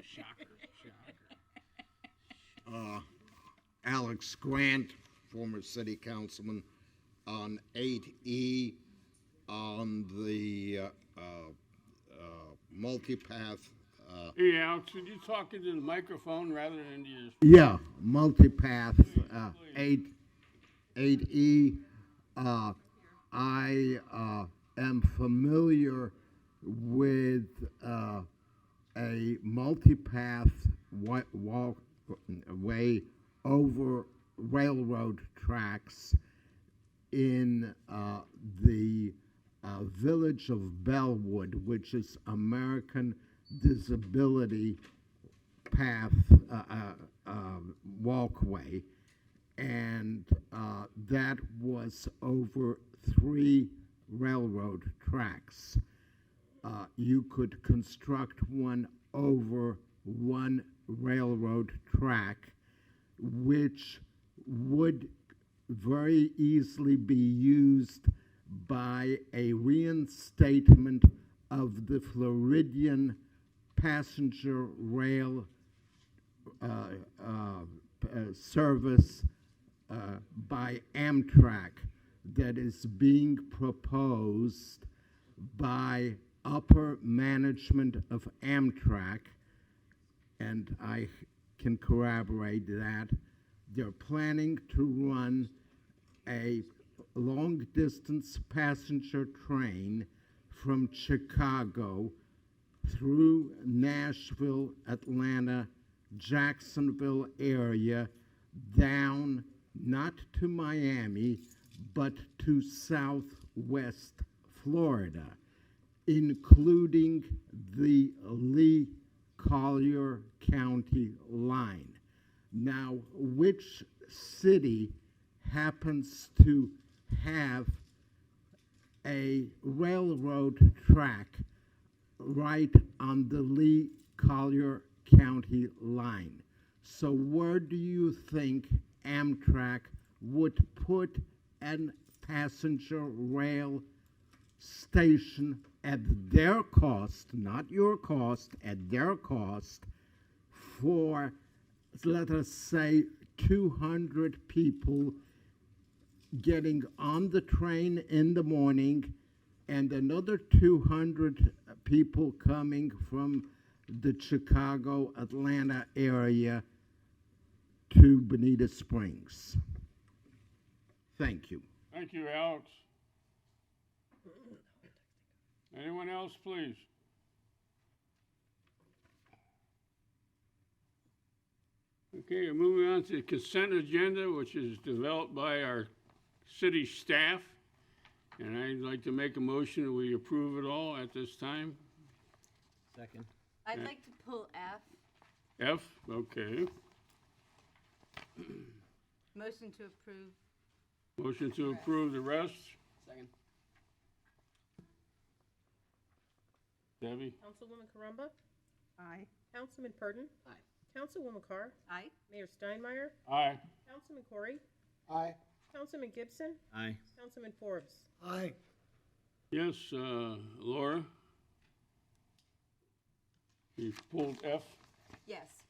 Shocker. Alex Grant, former city councilman, on 8E on the multipath. Hey, Alex, would you talk into the microphone rather than into your... Yeah, multipath 8E. I am familiar with a multipath way over railroad tracks in the village of Bellwood, which is American Disability Path walkway, and that was over 3 railroad tracks. You could construct one over 1 railroad track, which would very easily be used by a reinstatement of the Floridian passenger rail service by Amtrak that is being proposed by upper management of Amtrak, and I can corroborate that. They're planning to run a long-distance passenger train from Chicago through Nashville, Atlanta, Jacksonville area, down not to Miami, but to Southwest Florida, including the Lee Collier County line. Now, which city happens to have a railroad track right on the Lee Collier County line? So where do you think Amtrak would put a passenger rail station at their cost, not your cost, at their cost, for, let us say, 200 people getting on the train in the morning and another 200 people coming from the Chicago, Atlanta area to Bonita Springs? Thank you. Thank you, Alex. Anyone else, please? Okay, moving on to the consent agenda, which is developed by our city staff. And I'd like to make a motion that we approve it all at this time. Second. I'd like to pull F. F, okay. Motion to approve. Motion to approve the rest. Second. Debbie? Councilwoman Carumba? Aye. Councilman Purdon? Aye. Councilwoman Carr? Aye. Mayor Steinmeier? Aye. Councilman Corey? Aye. Councilman Gibson? Aye. Councilman Forbes? Aye. Yes, Laura? You've pulled F? Yes.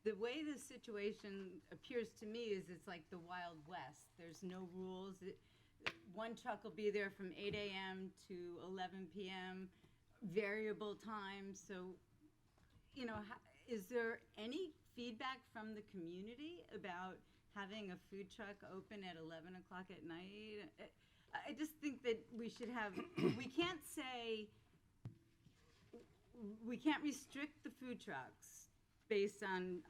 The way the situation appears to me is it's like the Wild West. There's no rules. One truck will be there from 8 a.m. to 11 p.m., variable times. So, you know, is there any feedback from the community about having a food truck open at 11 o'clock at night? I just think that we should have, we can't say, we can't restrict the food trucks based on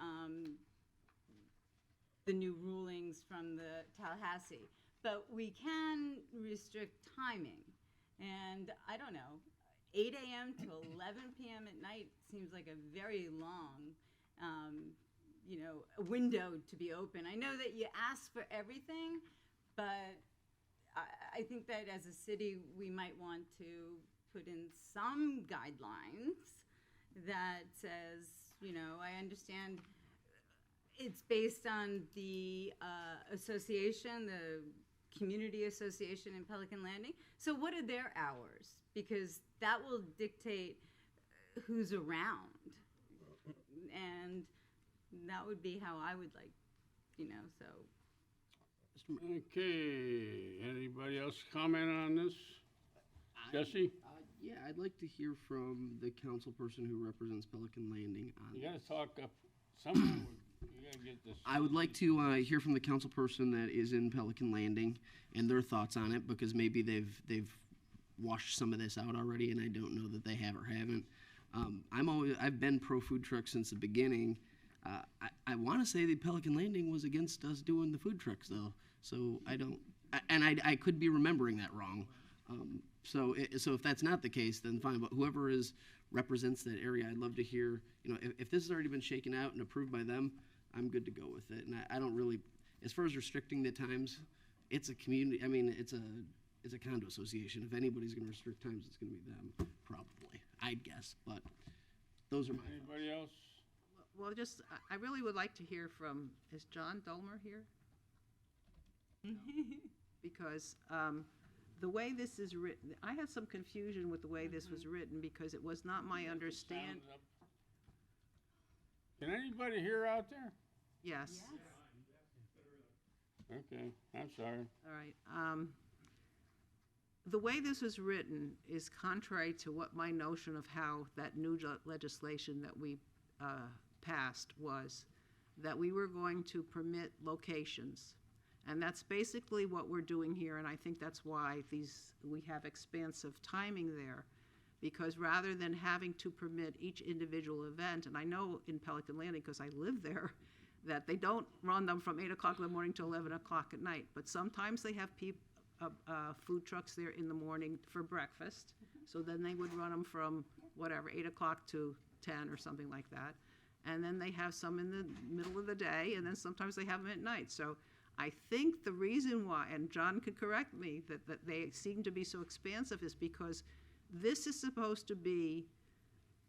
the new rulings from the Tallahassee, but we can restrict timing. And I don't know, 8 a.m. to 11 p.m. at night seems like a very long, you know, a window to be open. I know that you ask for everything, but I think that as a city, we might want to put in some guidelines that says, you know, I understand it's based on the association, the Community Association in Pelican Landing. So what are their hours? Because that will dictate who's around. And that would be how I would like, so. Okay, anybody else comment on this? Jesse? Yeah, I'd like to hear from the council person who represents Pelican Landing on. You gotta talk up, someone, you gotta get this. I would like to hear from the council person that is in Pelican Landing and their thoughts on it, because maybe they've washed some of this out already, and I don't know that they have or haven't. I've been pro food truck since the beginning. I want to say that Pelican Landing was against us doing the food trucks, though. So I could be remembering that wrong. So if that's not the case, then fine. But whoever represents that area, I'd love to hear. If this has already been shaken out and approved by them, I'm good to go with it. And I don't really, as far as restricting the times, it's a community. I mean, it's a condo association. If anybody's going to restrict times, it's going to be them, probably. I'd guess. But those are my. Anybody else? Well, I really would like to hear from, is John Dolmer here? Because the way this is written, I had some confusion with the way this was written, because it was not my understanding. Sounds up. Can anybody hear out there? Yes, Okay, I'm sorry. all right. The way this was written is contrary to what my notion of how that new legislation that we passed was, that we were going to permit locations. And that's basically what we're doing here, and I think that's why we have expansive timing there, because rather than having to permit each individual event, and I know in Pelican Landing, because I live there, that they don't run them from 8 o'clock in the morning to 11 o'clock at night, but sometimes they have food trucks there in the morning for breakfast, so then they would run them from 8 o'clock to 10 or something like that. And then they have some in the middle of the day, and then sometimes they have them at night. So I think the reason why, and John could correct me, that they seem to be so expansive is because this is supposed to be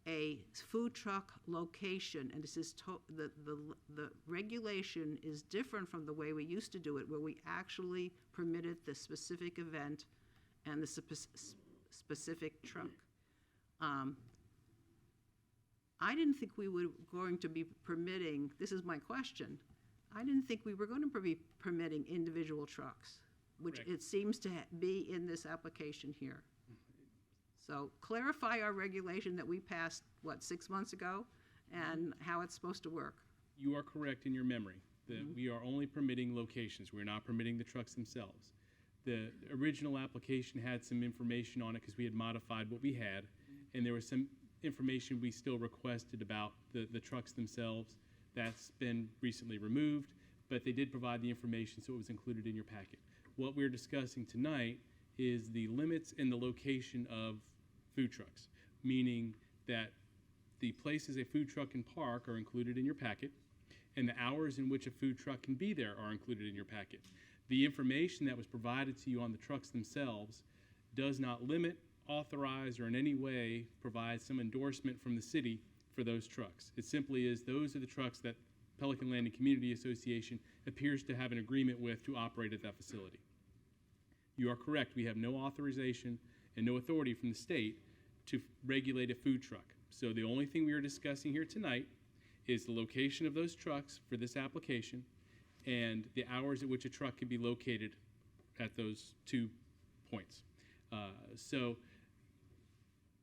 a food truck location, and this is the regulation is different from the way we used to do it, where we actually permitted the specific event and the specific truck. I didn't think we were going to be permitting, this is my question, I didn't think we were going to be permitting individual trucks, which Correct. it seems to be in this application here. So clarify our regulation that we passed, 6 months ago, and how it's supposed to work. You are correct in your memory that we are only permitting locations. We're not permitting the trucks themselves. The original application had some information on it because we had modified what we had, and there was some information we still requested about the trucks themselves. That's been recently removed, but they did provide the information, so it was included in your packet. What we're discussing tonight is the limits and the location of food trucks, meaning that the places a food truck can park are included in your packet, and the hours in which a food truck can be there are included in your packet. The information that was provided to you on the trucks themselves does not limit, authorize, or in any way provide some endorsement from the city for those trucks. It simply is those are the trucks that Pelican Landing Community Association appears to have an agreement with to operate at that facility. You are correct. We have no authorization and no authority from the state to regulate a food truck. So the only thing we are discussing here tonight is the location of those trucks for this application and the hours at which a truck can be located at those 2 points. So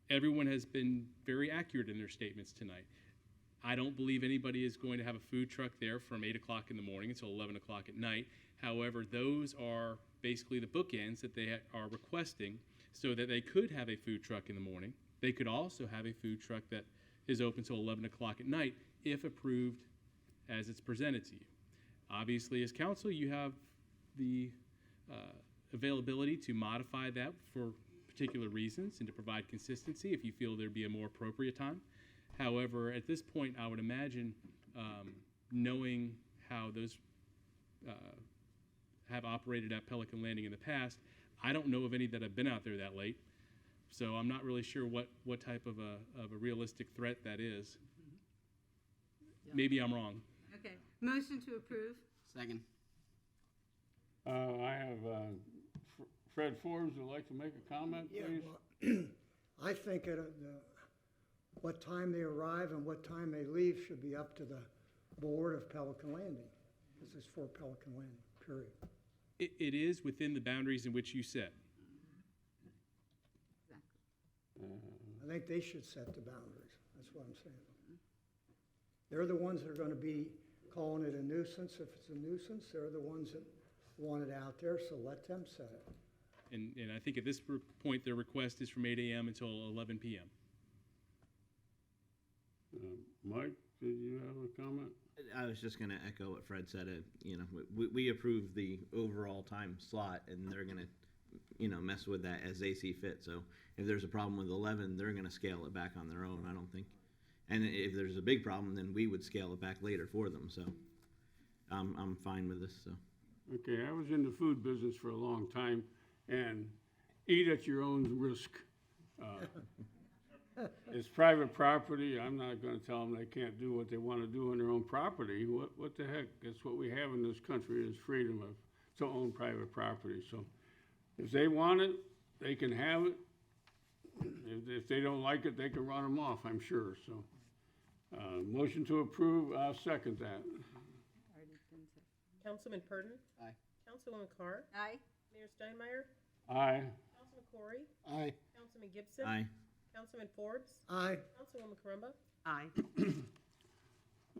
everyone has been very accurate in their statements tonight. I don't believe anybody is going to have a food truck there from 8 o'clock in the morning until 11 o'clock at night. However, those are basically the bookends that they are requesting so that they could have a food truck in the morning. They could also have a food truck that is open till 11 o'clock at night if approved as it's presented to you. Obviously, as council, you have the availability to modify that for particular reasons and to provide consistency if you feel there'd be a more appropriate time. However, at this point, I would imagine knowing how those have operated at Pelican Landing in the past, I don't know of any that have been out there that late. So I'm not really sure what type of a realistic threat that is. Yeah. Maybe I'm wrong. Okay, motion to approve. Second. I have Fred Forbes would like to make a comment, Yeah, please. well, I think what time they arrive and what time they leave should be up to the board of Pelican Landing. This is for Pelican Landing, period. It is within the boundaries in which you set. I think they should set the boundaries. That's what I'm saying. They're the ones that are gonna be calling it a nuisance. If it's a nuisance, they're the ones that want it out there, so let them set it. And I think at this point, their request is from 8 a.m. until 11 p.m. Mike, did you have a comment? I was just gonna echo what Fred said. We approve the overall time slot, and they're gonna, mess with that as they see fit. So if there's a problem with 11, they're gonna scale it back on their own, I don't think. And if there's a big problem, then we would scale it back later for them. So I'm fine with this. So. Okay, I was in the food business for a long time, and eat at your own risk. It's private property. I'm not gonna tell them they can't do what they wanna do on their own property. What the heck? That's what we have in this country, is freedom to own private property. So if they want it, they can have it. If they don't like it, they can run them off, I'm sure, so. Motion to approve, I'll second that. Already been said. Councilman Purdon? Aye. Councilwoman Carr? Aye. Mayor Steinmeier? Aye. Councilman Corey? Aye. Councilman Gibson? Aye. Councilman Forbes? Aye. Councilwoman Carumba? Aye.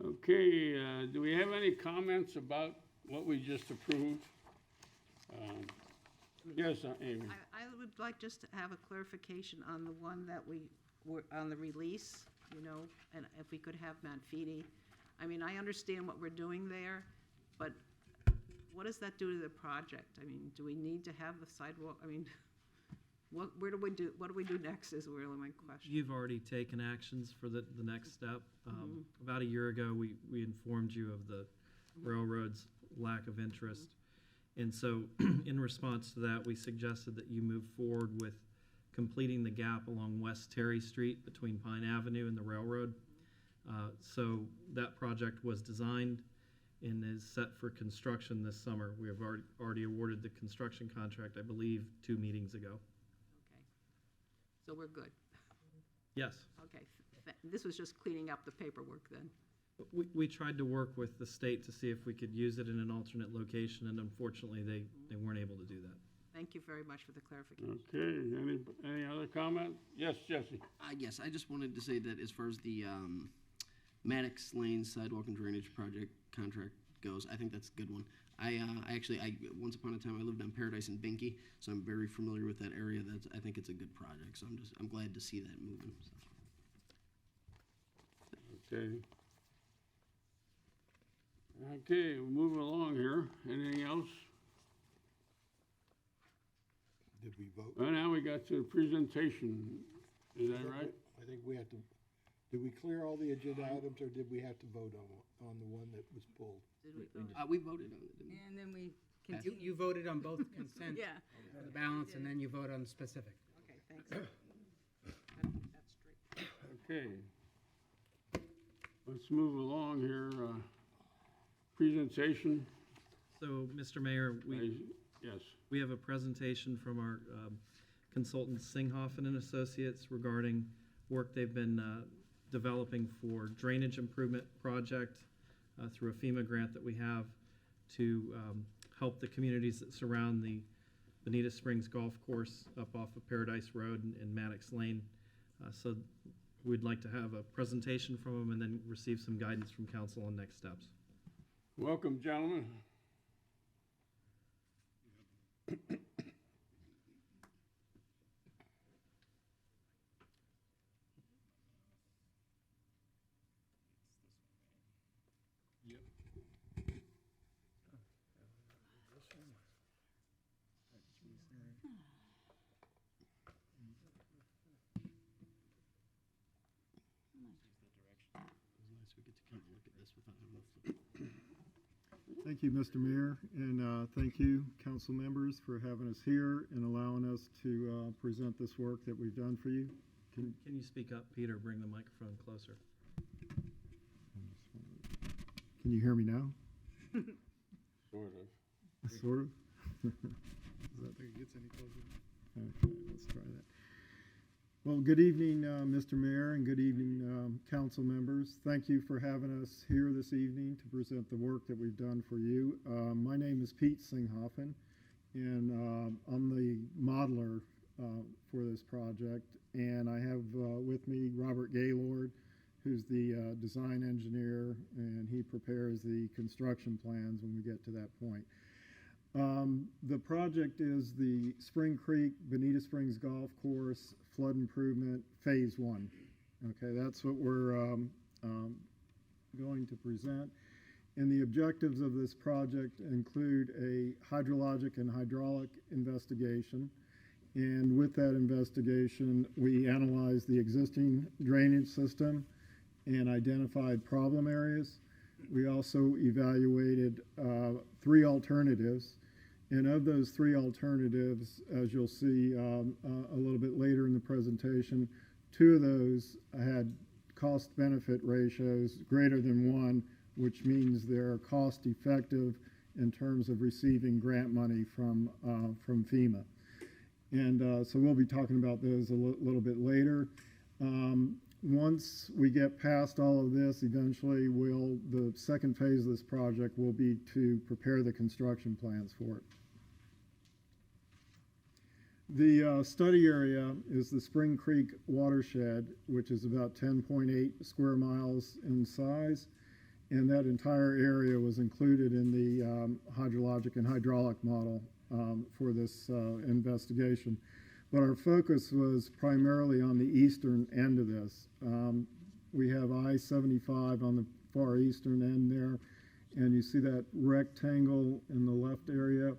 Okay, do we have any comments about what we just approved? Yes, Amy. I would like just to have a clarification on the one that we were, on the release, and if we could have Manfidi. I mean, I understand what we're doing there, but what does that do to the project? I mean, do we need to have the sidewalk? I mean, what do we do next is really my question. You've already taken actions for the next step. About a year ago, we informed you of the railroad's lack of interest. And so in response to that, we suggested that you move forward with completing the gap along West Terry Street between Pine Avenue and the railroad. So that project was designed and is set for construction this summer. We have already awarded the construction contract, I believe, 2 meetings ago. Okay. So we're good. Yes. Okay. This was just cleaning up the paperwork then. We tried to work with the state to see if we could use it in an alternate location, and unfortunately, they weren't able to do that. Thank you very much for the clarification. Okay, any other comment? Yes, Jesse. Yes, I just wanted to say that as far as the Maddox Lane Sidewalk and Drainage Project contract goes, I think that's a good one. I once upon a time I lived on Paradise and Binky, so I'm very familiar with that area. I think it's a good project, so I'm glad to see that moving. So. Okay. Okay, we're moving along here. Anything else? Did we vote? Well, now we got to the presentation. Is that right? I think we have to, did we clear all the agenda items, or did we have to vote on the one that was pulled? We voted on it, didn't we? And then we You continue. voted on both consent Yeah. for the balance, and then you vote on the specific. Okay, thanks. That's straight. Okay. Let's move along here. Presentation. So, Mr. Mayor, Yes. we have a presentation from our consultant Singhoffen and Associates regarding work they've been developing for drainage improvement project through a FEMA grant that we have to help the communities that surround the Bonita Springs Golf Course up off of Paradise Road and Maddox Lane. So we'd like to have a presentation from them and then receive some guidance from council on next steps. Welcome, gentlemen. Thank you, Mr. Mayor, and thank you, council members, for having us here and allowing us to present this work that we've done for you. Can you speak up, Peter? Bring the microphone closer. Can you hear me now? Sort of. Sort of? Does that think it gets any closer? Okay, let's try that. Well, good evening, Mr. Mayor, and good evening, council members. Thank you for having us here this evening to present the work that we've done for you. My name is Pete Singhoffen, and I'm the modeler for this project. And I have with me Robert Gaylord, who's the design engineer, and he prepares the construction plans when we get to that point. The project is the Spring Creek Bonita Springs Golf Course Flood Improvement Phase 1. Okay, that's what we're going to present. And the objectives of this project include a hydrologic and hydraulic investigation. And with that investigation, we analyzed the existing drainage system and identified problem areas. We also evaluated 3 alternatives. And of those 3 alternatives, as you'll see a little bit later in the presentation, 2 of those had cost-benefit ratios greater than 1, which means they're cost-effective in terms of receiving grant money from FEMA. And so we'll be talking about those a little bit later. Once we get past all of this, eventually the second phase of this project will be to prepare the construction plans for it. The study area is the Spring Creek Watershed, which is about 10.8 square miles in size, and that entire area was included in the hydrologic and hydraulic model for this investigation. But our focus was primarily on the eastern end of this. We have I-75 on the far eastern end there, and you see that rectangle in the left area.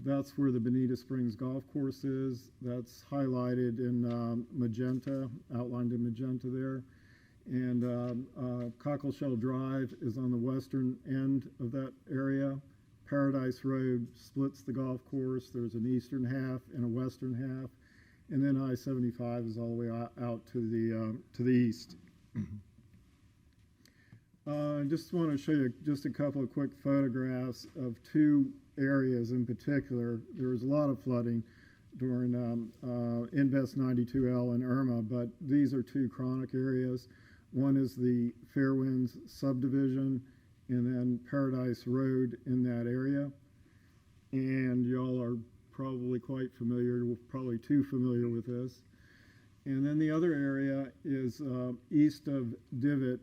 That's where the Bonita Springs Golf Course is. That's highlighted in magenta, outlined in magenta there. And Cockleshell Drive is on the western end of that area. Paradise Road splits the golf course. There's an eastern half and a western half. And then I-75 is all the way out to the east. I just want to show you just a couple of quick photographs of 2 areas in particular. There was a lot of flooding during Invest 92L and Irma, but these are 2 chronic areas. One is the Fairwinds subdivision, and then Paradise Road in that area. And y'all are probably quite familiar, probably too familiar with this. And then the other area is east of Divot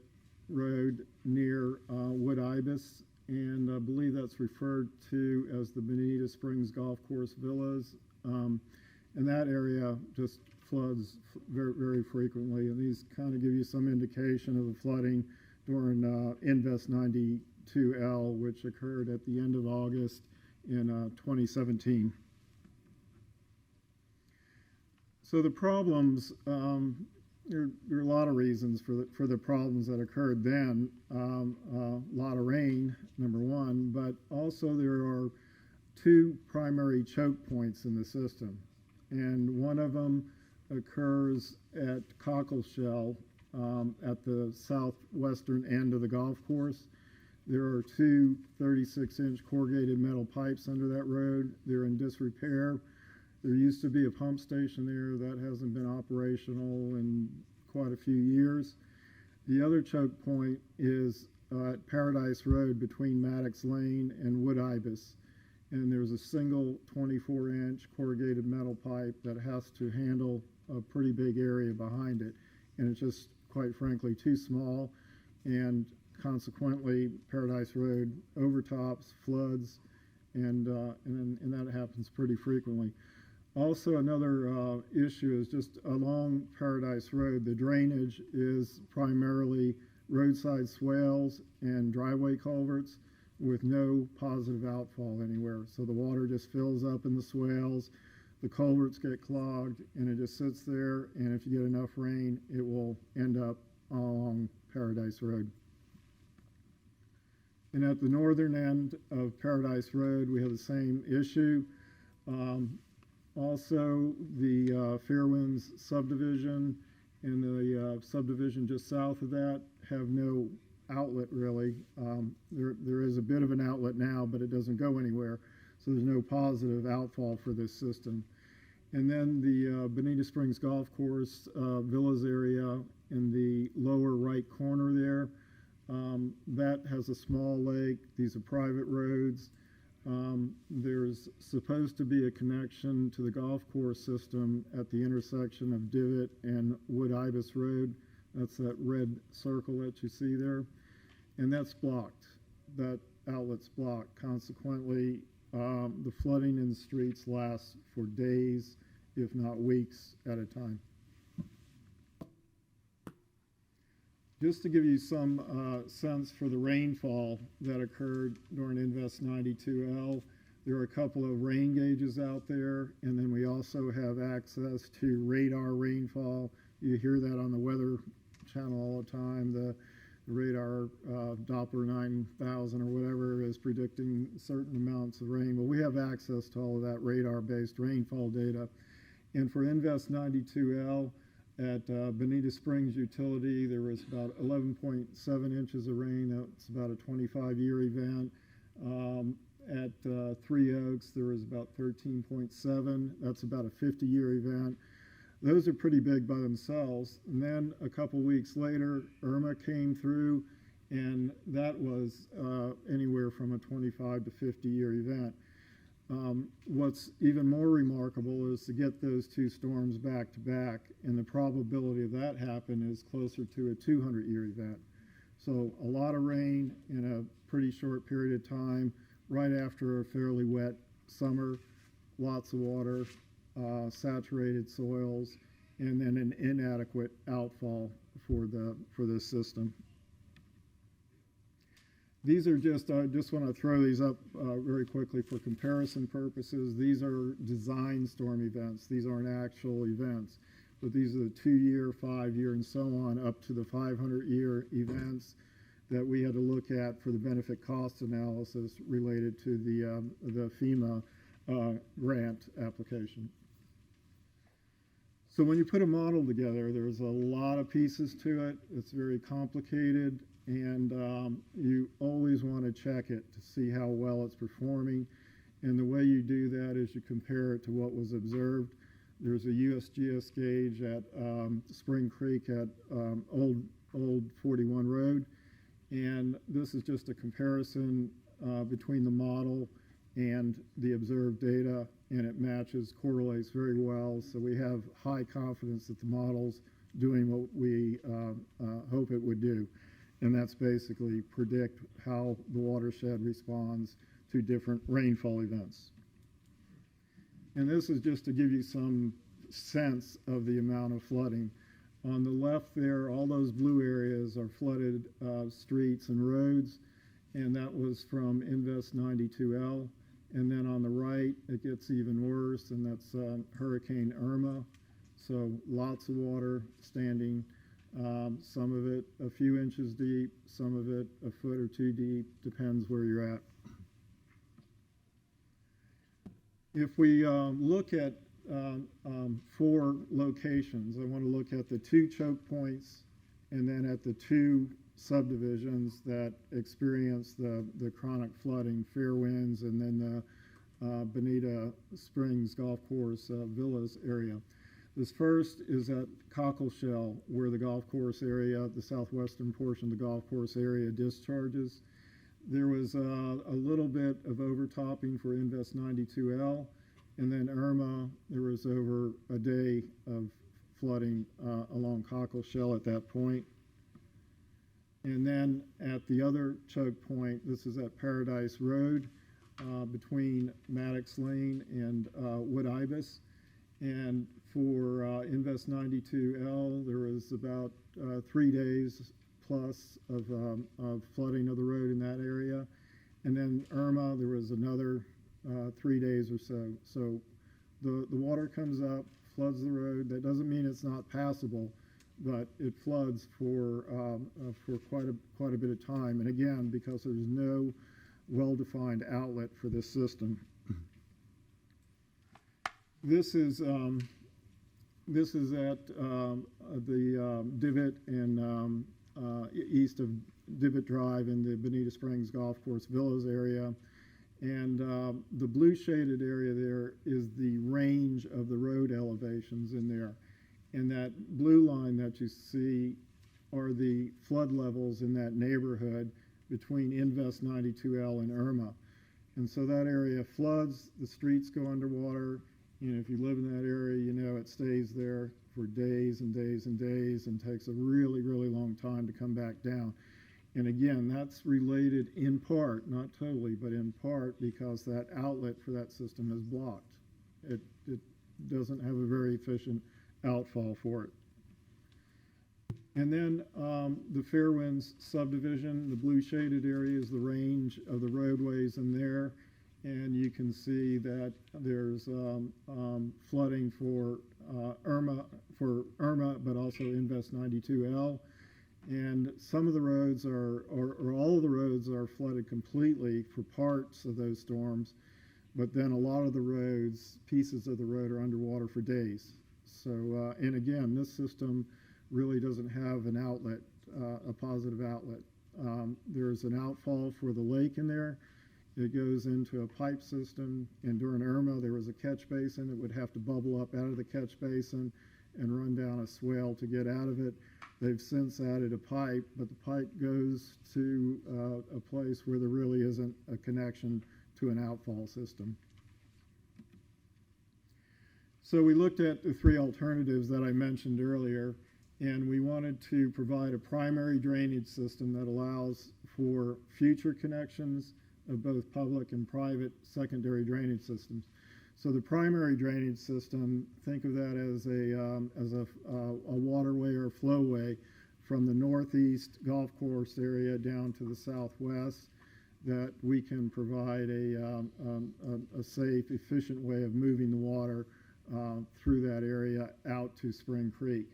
Road near Wood Ibis, and I believe that's referred to as the Bonita Springs Golf Course Villas. And that area just floods very, very frequently, and these kind of give you some indication of the flooding during Invest 92L, which occurred at the end of August in 2017. So the problems, there are a lot of reasons for the problems that occurred then. A lot of rain, number one, but also there are 2 primary choke points in the system. And one of them occurs at Cockleshell at the southwestern end of the golf course. There are 2 36-inch corrugated metal pipes under that road. They're in disrepair. There used to be a pump station there that hasn't been operational in quite a few years. The other choke point is at Paradise Road between Maddox Lane and Wood Ibis. And there's a single 24-inch corrugated metal pipe that has to handle a pretty big area behind it. And it's just, quite frankly, too small. And consequently, Paradise Road overtops, floods, and that happens pretty frequently. Also, another issue is just along Paradise Road, the drainage is primarily roadside swales and driveway culverts with no positive outfall anywhere. So the water just fills up in the swales, the culverts get clogged, and it just sits there, and if you get enough rain, it will end up along Paradise Road. And at the northern end of Paradise Road, we have the same issue. Also, the Fairwinds subdivision and the subdivision just south of that have no outlet really. There is a bit of an outlet now, but it doesn't go anywhere. so there's no positive outfall for this system. And then the Bonita Springs Golf Course Villas area in the lower right corner there, that has a small lake. These are private roads. There's supposed to be a connection to the golf course system at the intersection of Divot and Wood Ibis Road. That's that red circle that you see there. And that's blocked. That outlet's blocked. Consequently, the flooding in the streets lasts for days, if not weeks at a time. Just to give you some sense for the rainfall that occurred during Invest 92L, there are a couple of rain gauges out there, and then we also have access to radar rainfall. You hear that on the Weather Channel all the time. The radar Doppler 9000 or whatever is predicting certain amounts of rain. But we have access to all of that radar-based rainfall data. And for Invest 92L, at Bonita Springs Utility, there was about 11.7 inches of rain. That's about a 25-year event. At Three Oaks, there was about 13.7. That's about a 50-year event. Those are pretty big by themselves. And then a couple weeks later, Irma came through, and that was anywhere from a 25 to 50-year event. What's even more remarkable is to get those two storms back to back, and the probability of that happening is closer to a 200-year event. So a lot of rain in a pretty short period of time, right after a fairly wet summer, lots of water, saturated soils, and then an inadequate outfall for this system. These are just, I just want to throw these up very quickly for comparison purposes. These are design storm events. These aren't actual events, but these are the 2-year, 5-year, and so on, up to the 500-year events that we had to look at for the benefit cost analysis related to the FEMA grant application. So when you put a model together, there's a lot of pieces to it. It's very complicated, and you always want to check it to see how well it's performing. And the way you do that is you compare it to what was observed. There's a USGS gauge at Spring Creek at Old 41 Road, and this is just a comparison between the model and the observed data, and it matches, correlates very well. So we have high confidence that the model's doing what we hope it would do. And that's basically predict how the watershed responds to different rainfall events. And this is just to give you some sense of the amount of flooding. On the left there, all those blue areas are flooded streets and roads, and that was from Invest 92L. And then on the right, it gets even worse, and that's Hurricane Irma. So lots of water standing, some of it a few inches deep, some of it a foot or two deep, depends where you're at. If we look at 4 locations, I want to look at the 2 choke points and then at the 2 subdivisions that experience the chronic flooding, Fairwinds, and then the Bonita Springs Golf Course Villas area. This first is at Cockleshell, where the golf course area, the southwestern portion of the golf course area discharges. There was a little bit of overtopping for Invest 92L, and then Irma, there was over a day of flooding along Cockleshell at that point. And then at the other choke point, this is at Paradise Road between Maddox Lane and Wood Ibis. And for Invest 92L, there was about 3 days plus of flooding of the road in that area. And then Irma, there was another 3 days or so. So the water comes up, floods the road. That doesn't mean it's not passable, but it floods for quite a bit of time. And again, because there's no well-defined outlet for this system. This is at the Divot and east of Divot Drive in the Bonita Springs Golf Course Villas area. And the blue shaded area there is the range of the road elevations in there. And that blue line that you see are the flood levels in that neighborhood between Invest 92L and Irma. And so that area floods, the streets go underwater. You know, if you live in that area, you know it stays there for days and days and days and takes a really, really long time to come back down. And again, that's related in part, not totally, but in part because that outlet for that system is blocked. It doesn't have a very efficient outfall for it. And then the Fairwinds subdivision, the blue shaded area is the range of the roadways in there. And you can see that there's flooding for Irma, but also Invest 92L. And some of the roads or all of the roads are flooded completely for parts of those storms. But then a lot of the roads, pieces of the road are underwater for days. So, and again, this system really doesn't have an outlet, a positive outlet. There's an outfall for the lake in there. It goes into a pipe system, and during Irma, there was a catch basin that would have to bubble up out of the catch basin and run down a swale to get out of it. They've since added a pipe, but the pipe goes to a place where there really isn't a connection to an outfall system. So we looked at the three alternatives that I mentioned earlier, and we wanted to provide a primary drainage system that allows for future connections of both public and private secondary drainage systems. So the primary drainage system, think of that as a waterway or flowway from the northeast golf course area down to the southwest, that we can provide a safe, efficient way of moving the water through that area out to Spring Creek.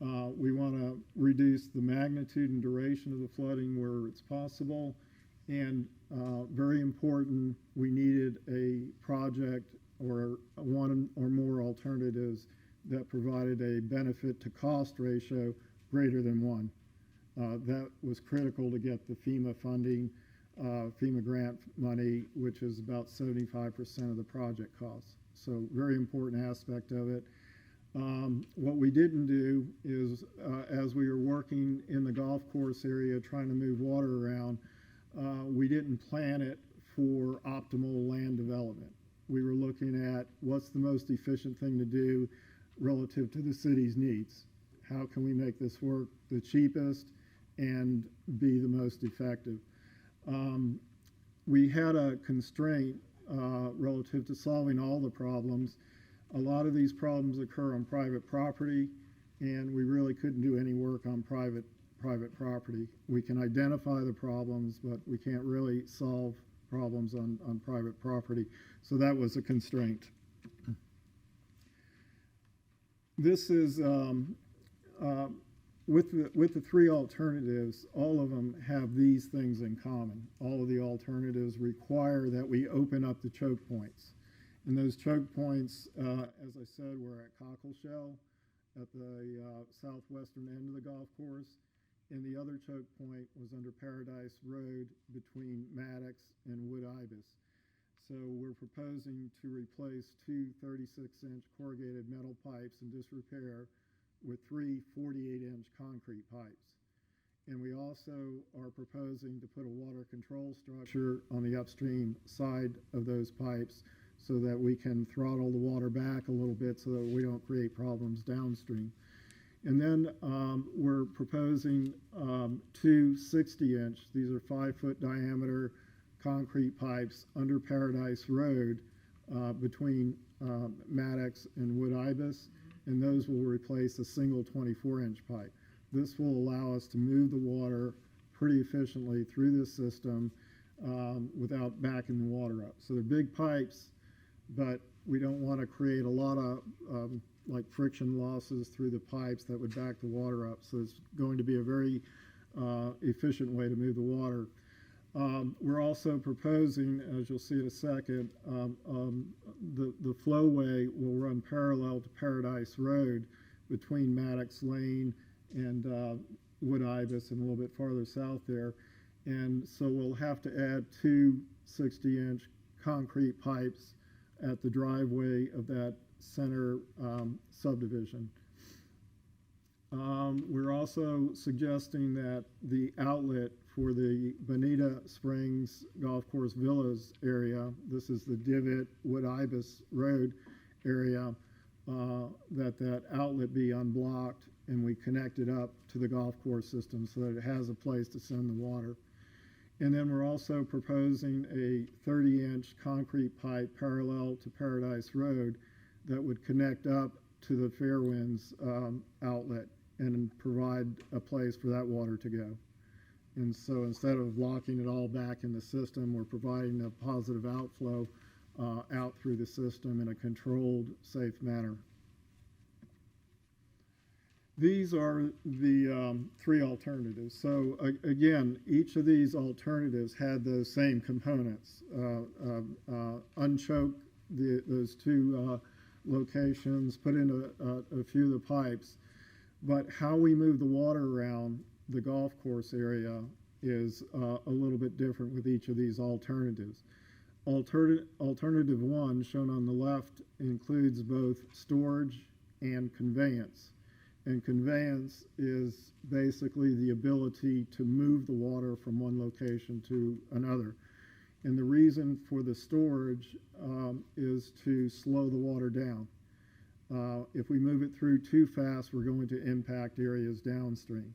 We want to reduce the magnitude and duration of the flooding where it's possible. And very important, we needed a project or one or more alternatives that provided a benefit to cost ratio greater than 1. That was critical to get the FEMA funding, FEMA grant money, which is about 75% of the project costs. So very important aspect of it. What we didn't do is, as we were working in the golf course area trying to move water around, we didn't plan it for optimal land development. We were looking at what's the most efficient thing to do relative to the city's needs. How can we make this work the cheapest and be the most effective? We had a constraint relative to solving all the problems. A lot of these problems occur on private property, and we really couldn't do any work on private property. We can identify the problems, but we can't really solve problems on private property. So that was a constraint. This is, with the three alternatives, all of them have these things in common. All of the alternatives require that we open up the choke points. And those choke points, as I said, were at Cockleshell at the southwestern end of the golf course. And the other choke point was under Paradise Road between Maddox and Wood Ibis. So we're proposing to replace two 36-inch corrugated metal pipes in disrepair with three 48-inch concrete pipes. And we also are proposing to put a water control structure on the upstream side of those pipes so that we can throttle the water back a little bit so that we don't create problems downstream. And then we're proposing two 60-inch, these are 5-foot diameter concrete pipes under Paradise Road between Maddox and Wood Ibis, and those will replace a single 24-inch pipe. This will allow us to move the water pretty efficiently through this system without backing the water up. So they're big pipes, but we don't want to create a lot of like friction losses through the pipes that would back the water up. So it's going to be a very efficient way to move the water. We're also proposing, as you'll see in a second, the flowway will run parallel to Paradise Road between Maddox Lane and Wood Ibis and a little bit farther south there. And so we'll have to add two 60-inch concrete pipes at the driveway of that center subdivision. We're also suggesting that the outlet for the Bonita Springs Golf Course Villas area, this is the Divot Wood Ibis Road area, that outlet be unblocked and we connect it up to the golf course system so that it has a place to send the water. And then we're also proposing a 30-inch concrete pipe parallel to Paradise Road that would connect up to the Fairwinds outlet and provide a place for that water to go. And so instead of locking it all back in the system, we're providing a positive outflow out through the system in a controlled, safe manner. These are the three alternatives. So again, each of these alternatives had those same components. Unchoke those two locations, put in a few of the pipes, but how we move the water around the golf course area is a little bit different with each of these alternatives. Alternative one, shown on the left, includes both storage and conveyance. And conveyance is basically the ability to move the water from one location to another. And the reason for the storage is to slow the water down. If we move it through too fast, we're going to impact areas downstream.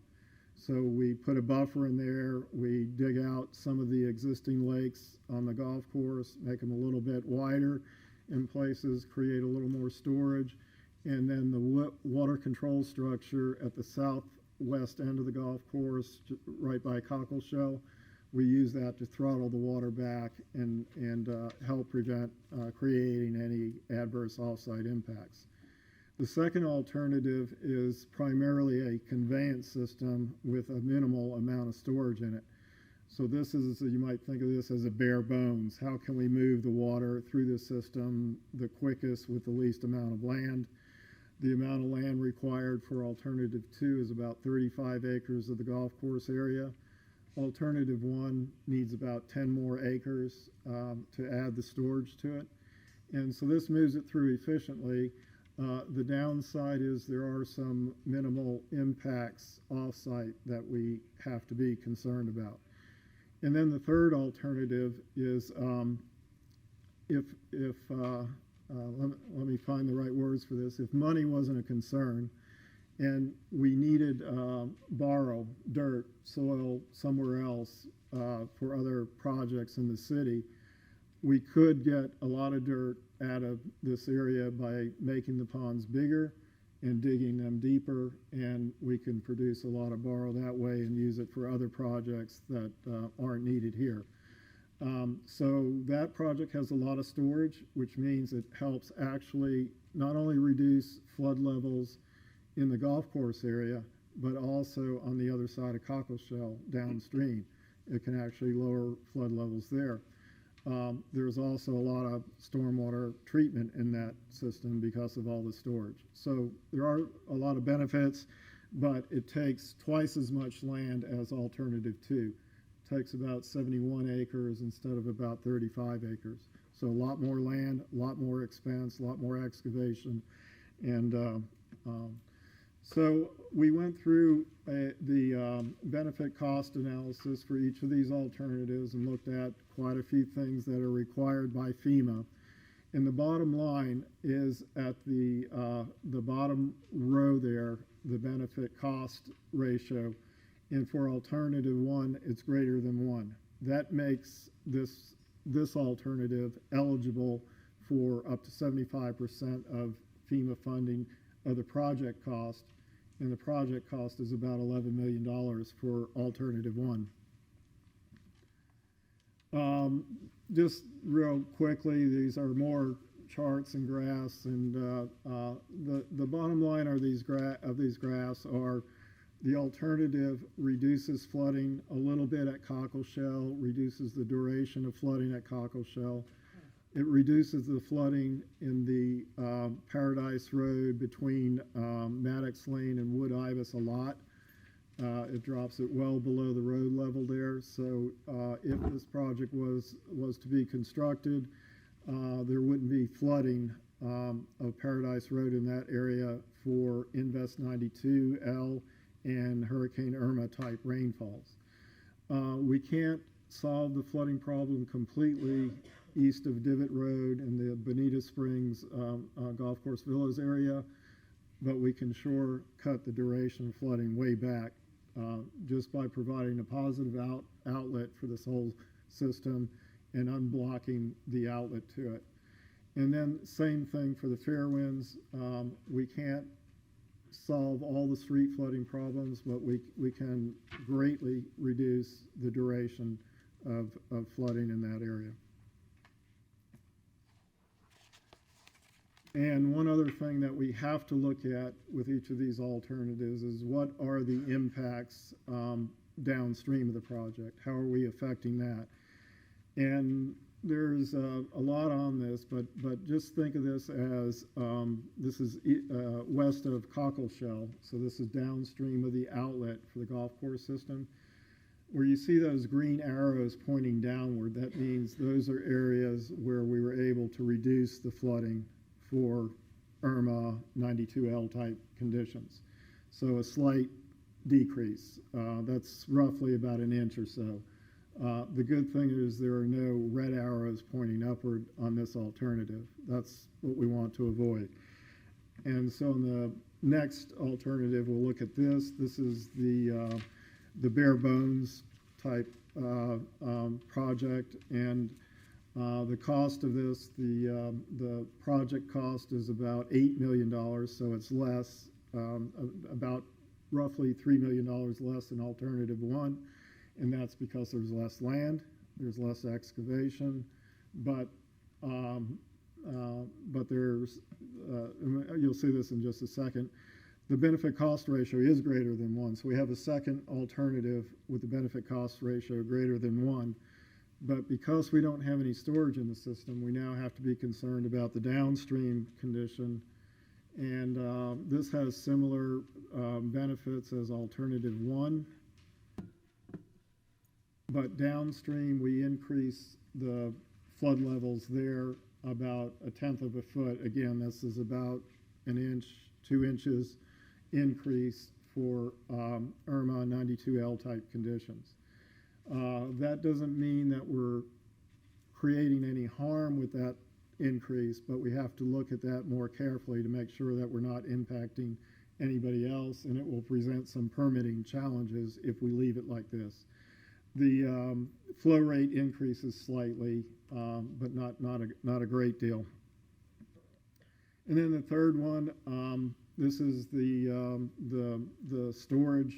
So we put a buffer in there, we dig out some of the existing lakes on the golf course, make them a little bit wider in places, create a little more storage, and then the water control structure at the southwest end of the golf course, right by Cockleshell, we use that to throttle the water back and help prevent creating any adverse offsite impacts. The second alternative is primarily a conveyance system with a minimal amount of storage in it. So this is, you might think of this as a bare bones. How can we move the water through the system the quickest with the least amount of land? The amount of land required for alternative 2 is about 35 acres of the golf course area. Alternative 1 needs about 10 more acres to add the storage to it. And so this moves it through efficiently. The downside is there are some minimal impacts off-site that we have to be concerned about. And then the third alternative is let me find the right words for this. If money wasn't a concern and we needed borrow dirt, soil somewhere else for other projects in the city, we could get a lot of dirt out of this area by making the ponds bigger and digging them deeper, and we can produce a lot of borrow that way and use it for other projects that aren't needed here. So that project has a lot of storage, which means it helps actually not only reduce flood levels in the golf course area, but also on the other side of Cockleshell downstream. It can actually lower flood levels there. There's also a lot of stormwater treatment in that system because of all the storage. So there are a lot of benefits, but it takes twice as much land as alternative 2. It takes about 71 acres instead of about 35 acres. So a lot more land, a lot more expense, a lot more excavation. And so we went through the benefit cost analysis for each of these alternatives and looked at quite a few things that are required by FEMA. And the bottom line is at the bottom row there, the benefit cost ratio. And for alternative 1, it's greater than 1. That makes this alternative eligible for up to 75% of FEMA funding of the project cost, and the project cost is about $11 million for alternative 1. Just real quickly, these are more charts and graphs, and the bottom line are these graphs are the alternative reduces flooding a little bit at Cockleshell, reduces the duration of flooding at Cockleshell. It reduces the flooding in the Paradise Road between Maddox Lane and Wood Ibis a lot. It drops it well below the road level there. So if this project was to be constructed, there wouldn't be flooding of Paradise Road in that area for Invest 92L and Hurricane Irma type rainfalls. We can't solve the flooding problem completely east of Divot Road and the Bonita Springs Golf Course Villas area, but we can sure cut the duration of flooding way back just by providing a positive outlet for this whole system and unblocking the outlet to it. And then same thing for the Fairwinds. We can't solve all the street flooding problems, but we can greatly reduce the duration of flooding in that area. And one other thing that we have to look at with each of these alternatives is what are the impacts downstream of the project? How are we affecting that? And there's a lot on this, but just think of this as this is west of Cockleshell, so this is downstream of the outlet for the golf course system. Where you see those green arrows pointing downward, that means those are areas where we were able to reduce the flooding for Irma 92L type conditions. So a slight decrease. That's roughly about an inch or so. The good thing is there are no red arrows pointing upward on this alternative. That's what we want to avoid. And so in the next alternative, we'll look at this. This is the bare bones type project, and the cost of this, the project cost is about $8 million, so it's less, about roughly $3 million less than alternative one, and that's because there's less land, there's less excavation, but there's, you'll see this in just a second, the benefit cost ratio is greater than 1. So we have a second alternative with the benefit cost ratio greater than 1. But because we don't have any storage in the system, we now have to be concerned about the downstream condition. And this has similar benefits as alternative 1. But downstream, we increase the flood levels there about 1/10 of a foot. Again, this is about an inch, 2 inches increase for Irma 92L type conditions. That doesn't mean that we're creating any harm with that increase, but we have to look at that more carefully to make sure that we're not impacting anybody else, and it will present some permitting challenges if we leave it like this. The flow rate increases slightly, but not a great deal. And then the third one, this is the storage,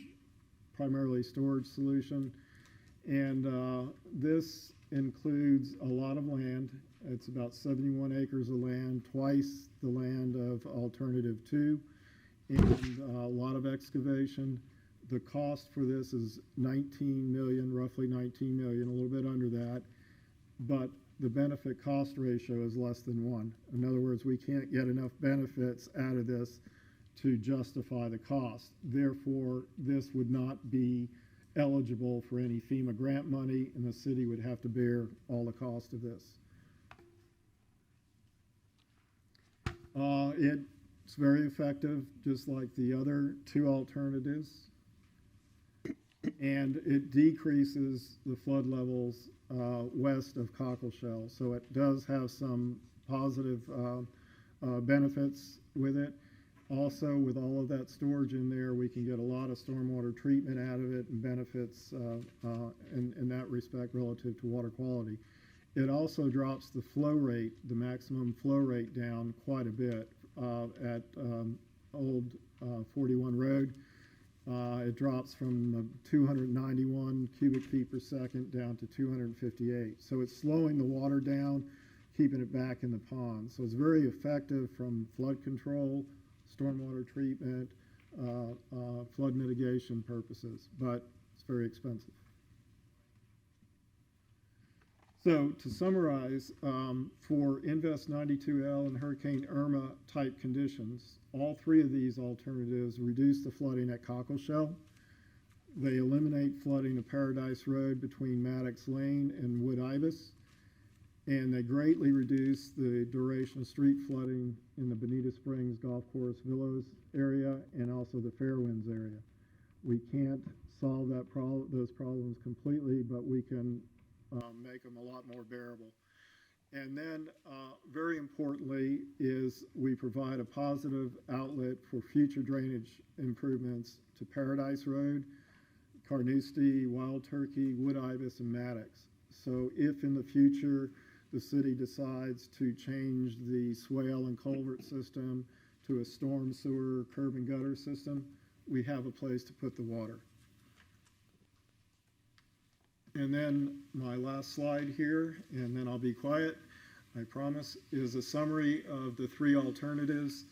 primarily storage solution. And this includes a lot of land. It's about 71 acres of land, twice the land of alternative 2, and a lot of excavation. The cost for this is $19 million, roughly $19 million, a little bit under that. But the benefit cost ratio is less than 1. In other words, we can't get enough benefits out of this to justify the cost. Therefore, this would not be eligible for any FEMA grant money, and the city would have to bear all the cost of this. It's very effective, just like the other 2 alternatives, and it decreases the flood levels west of Cockleshell. So it does have some positive benefits with it. Also, with all of that storage in there, we can get a lot of stormwater treatment out of it and benefits in that respect relative to water quality. It also drops the flow rate, the maximum flow rate down quite a bit at Old 41 Road. It drops from 291 cubic feet per second down to 258. So it's slowing the water down, keeping it back in the pond. So it's very effective from flood control, stormwater treatment, flood mitigation purposes, but it's very expensive. So to summarize, for Invest 92L and Hurricane Irma type conditions, all 3 of these alternatives reduce the flooding at Cockleshell. They eliminate flooding of Paradise Road between Maddox Lane and Wood Ibis. And they greatly reduce the duration of street flooding in the Bonita Springs Golf Course Villas area and also the Fairwinds area. We can't solve those problems completely, but we can make them a lot more bearable. And then, very importantly, is we provide a positive outlet for future drainage improvements to Paradise Road, Carnoustie, Wild Turkey, Wood Ibis, and Maddox. So if in the future the city decides to change the swale and culvert system to a storm sewer curb and gutter system, we have a place to put the water. And then my last slide here, and then I'll be quiet, I promise, is a summary of the three alternatives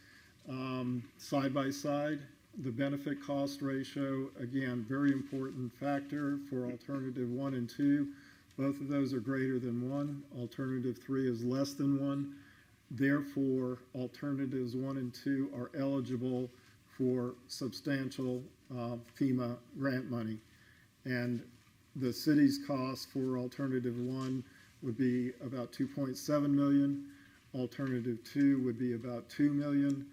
side by side. The benefit cost ratio, again, very important factor for alternative 1 and 2. Both of those are greater than 1. Alternative 3 is less than 1. Therefore, alternatives 1 and 2 are eligible for substantial FEMA grant money. And the city's cost for alternative 1 would be about 2.7 million. Alternative 2 would be about 2 million.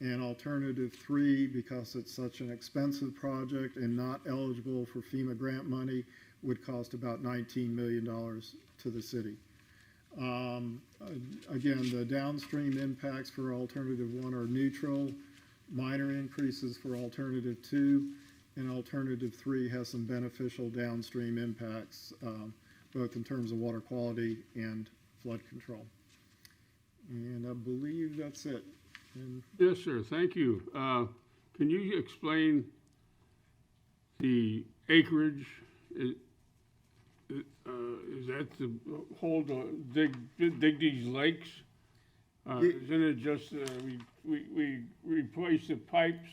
And alternative 3, because it's such an expensive project and not eligible for FEMA grant money, would cost about $19 million to the city. Again, the downstream impacts for alternative 1 are neutral, minor increases for alternative 2, and alternative 3 has some beneficial downstream impacts, both in terms of water quality and flood control. And I believe that's it. And Yes, sir, thank you. Can you explain the acreage? Is that to hold, dig these lakes? Isn't it just, we replace the pipes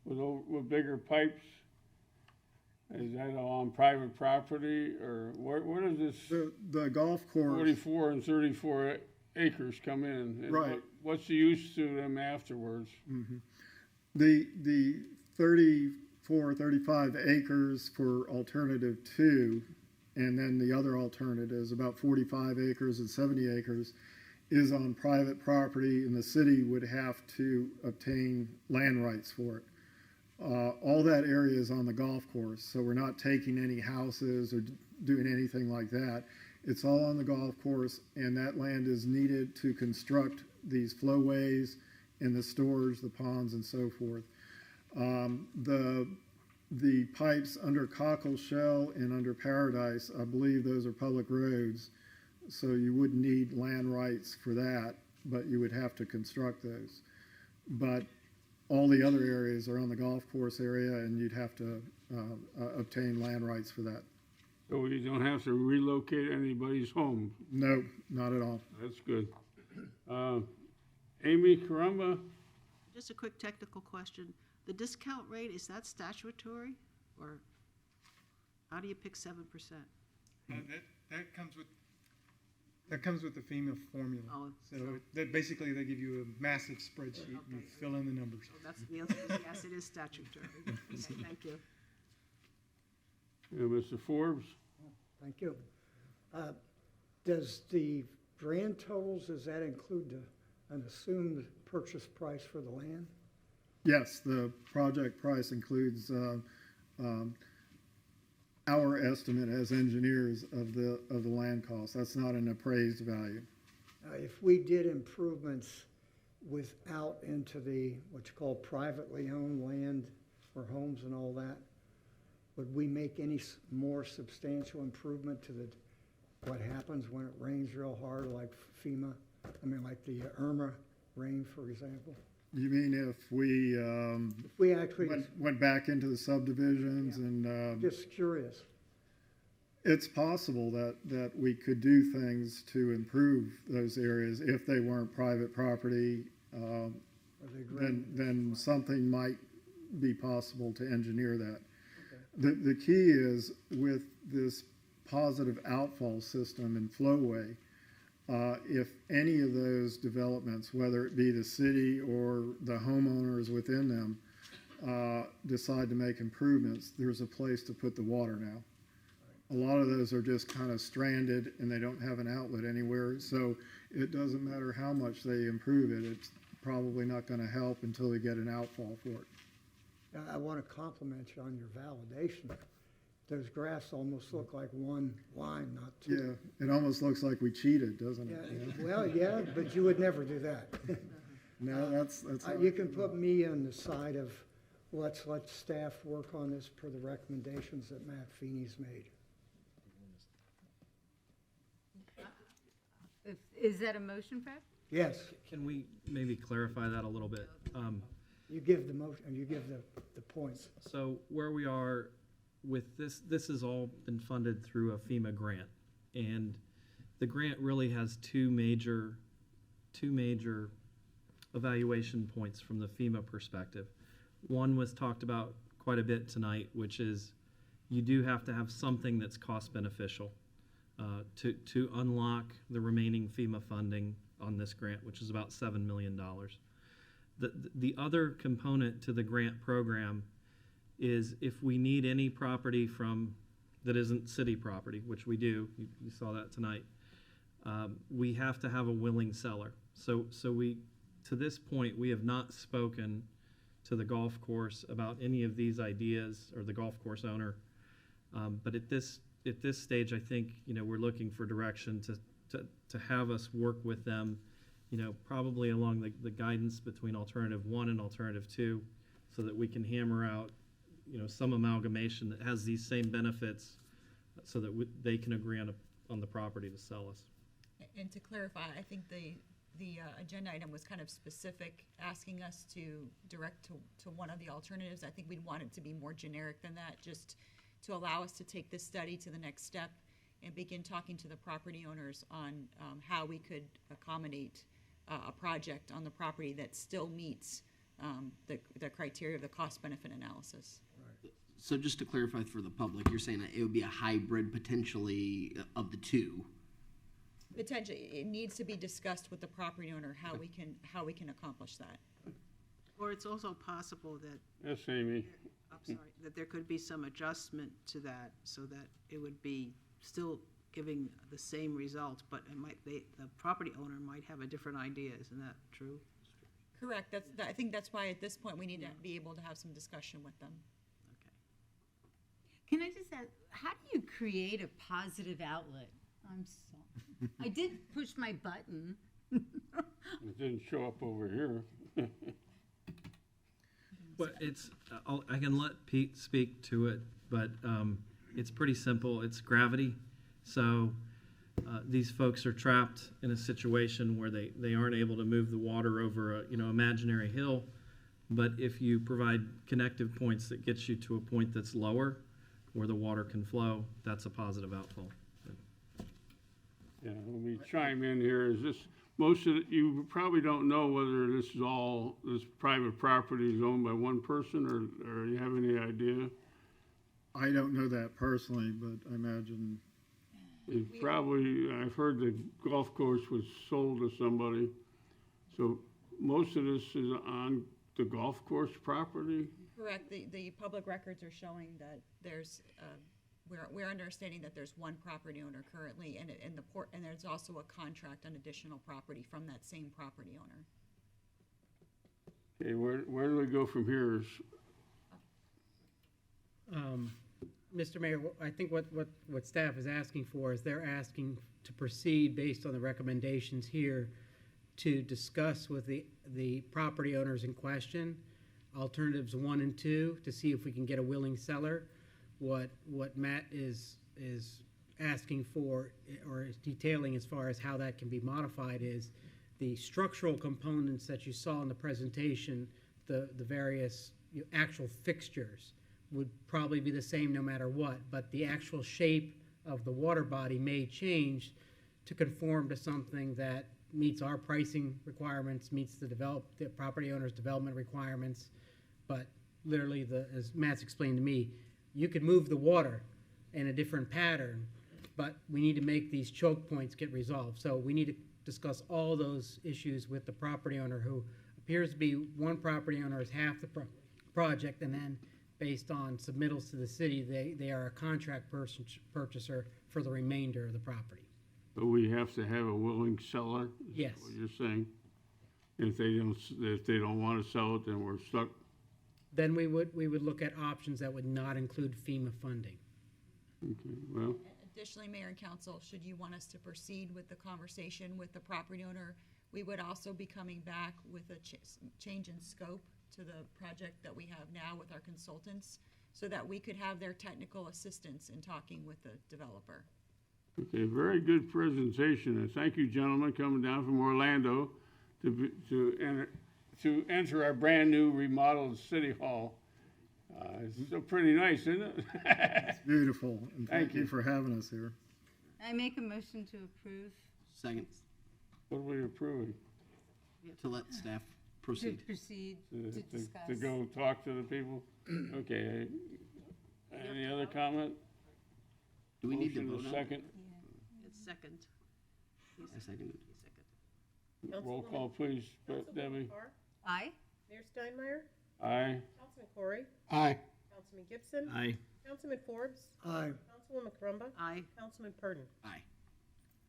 with bigger pipes? Is that all on private property, or what is this? the golf course. 44 and 34 acres come in. And Right. What's the use to them afterwards? Mm-hmm. The 34, 35 acres for alternative 2, and then the other alternatives, about 45 acres and 70 acres, is on private property, and the city would have to obtain land rights for it. All that area is on the golf course, so we're not taking any houses or doing anything like that. It's all on the golf course, and that land is needed to construct these flowways and the stores, the ponds, and so forth. The pipes under Cockle Shell and under Paradise, I believe those are public roads, so you wouldn't need land rights for that, but you would have to construct those. But all the other areas are on the golf course area, and you'd have to obtain land rights for that. So you don't have to relocate anybody's home? No, not at all. That's good. Amy Caramba? Just a quick technical question. The discount rate, is that statutory, or how do you pick 7%? That comes with the FEMA formula. Oh, So that basically they give you a massive spreadsheet and you fill in the numbers. So that's the answer is yes, it is statutory. Okay, thank you. Mr. Forbes? Thank you. Does the grand totals, does that include an assumed purchase price for the land? Yes, the project price includes our estimate as engineers of the land cost. That's not an appraised value. If we did improvements without into the, what you call privately owned land for homes and all that, would we make any more substantial improvement to what happens when it rains real hard, like FEMA? I mean, like the Irma rain, for example? You mean if we actually went back into the subdivisions and just curious. It's possible that we could do things to improve those areas if they weren't private property. Then something might be possible to engineer that. Okay. The key is with this positive outfall system and flowway. If any of those developments, whether it be the city or the homeowners within them, decide to make improvements, there's a place to put the water now. A lot of those are just kind of stranded and they don't have an outlet anywhere. So it doesn't matter how much they improve it, it's probably not going to help until they get an outfall for it. I want to compliment you on your validation. Those graphs almost look like one line, not two. Yeah, it almost looks like we cheated, doesn't it? Yeah, well, yeah, but you would never do that. No, that's You can put me on the side of, let's let staff work on this per the recommendations that Matt Feeney's made. Is that a motion, Fred? Yes, Can we maybe clarify that a little bit? you give the motion, you give the points. So where we are with this has all been funded through a FEMA grant. And the grant really has two major evaluation points from the FEMA perspective. One was talked about quite a bit tonight, which is you do have to have something that's cost beneficial to unlock the remaining FEMA funding on this grant, which is about $7 million. The other component to the grant program is if we need any property that isn't city property, which we do, you saw that tonight, we have to have a willing seller. So we, to this point, we have not spoken to the golf course about any of these ideas, or the golf course owner. But at this stage, I think, we're looking for direction to have us work with them, probably along the guidance between alternative 1 and alternative 2, so that we can hammer out, some amalgamation that has these same benefits, so that they can agree on the property to sell us. And to clarify, I think the agenda item was kind of specific, asking us to direct to one of the alternatives. I think we'd want it to be more generic than that, just to allow us to take this study to the next step and begin talking to the property owners on how we could accommodate a project on the property that still meets the criteria of the cost-benefit analysis. So just to clarify for the public, you're saying that it would be a hybrid potentially of the two? Potentially, it needs to be discussed with the property owner how we can accomplish that. Or it's also possible that, Yes, Amy. I'm sorry, that there could be some adjustment to that so that it would be still giving the same result, but the property owner might have a different idea. Isn't that true? Correct. I think that's why at this point we need to be able to have some discussion with them. Can I just ask, how do you create a positive outlet? I did push my button. It didn't show up over here. But I can let Pete speak to it, but it's pretty simple. It's gravity. So these folks are trapped in a situation where they aren't able to move the water over a imaginary hill. But if you provide connective points that gets you to a point that's lower, where the water can flow, that's a positive outfall. Yeah, let me chime in here. Is this, you probably don't know whether this private property is owned by one person, or you have any idea? I don't know that personally, but I imagine. I've heard the golf course was sold to somebody. So most of this is on the golf course property? Correct. The public records are showing that there's, we're understanding that there's one property owner currently, and there's also a contract on additional property from that same property owner. Okay, where do we go from here? Mr. Mayor, I think what staff is asking for is they're asking to proceed based on the recommendations here to discuss with the property owners in question alternatives 1 and 2 to see if we can get a willing seller. What Matt is asking for, or is detailing as far as how that can be modified, is the structural components that you saw in the presentation, the various actual fixtures would probably be the same no matter what, but the actual shape of the water body may change to conform to something that meets our pricing requirements, meets the property owner's development requirements. But literally, as Matt's explained to me, you could move the water in a different pattern, but we need to make these choke points get resolved. So we need to discuss all those issues with the property owner, who appears to be one property owner is half the project, and then based on submittals to the city, they are a contract purchaser for the remainder of the property. But we have to have a willing seller? Is that Yes. what you're saying? If they don't wanna sell it, then we're stuck? Then we would look at options that would not include FEMA funding. Okay, well, Additionally, Mayor and Council, should you want us to proceed with the conversation with the property owner, we would also be coming back with a change in scope to the project that we have now with our consultants, so that we could have their technical assistance in talking with the developer. okay, very good presentation, and thank you, gentlemen, coming down from Orlando to enter our brand-new remodeled city hall. It's still pretty nice, isn't it? It's beautiful, and Thank thank you you. for having us here. I make a motion to approve, Second, What are we approving? to let staff to proceed. proceed, to discuss. To go talk to the people? Okay, any other comment? Do we need to Motion vote on it? second? It's second. I seconded. Roll Councilwoman- call, please, Councilwoman Debbie. Carr, Aye? Mayor Steinmeier, Aye. Councilman Corey, Aye. Councilman Gibson, Aye. Councilman Forbes, Aye. Councilwoman Corumba, Aye. Councilman Purdon. Aye.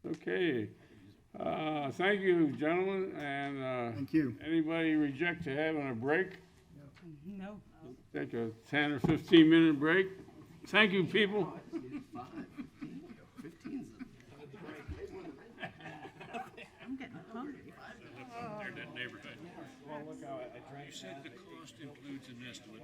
Okay. Thank you, gentlemen, and, Thank you. anybody reject to having a break? No. Take a 10 or 15-minute break. Thank you, people. 15's I'm getting hungry. That neighborhood. Well, look how you said the cost includes an estimate.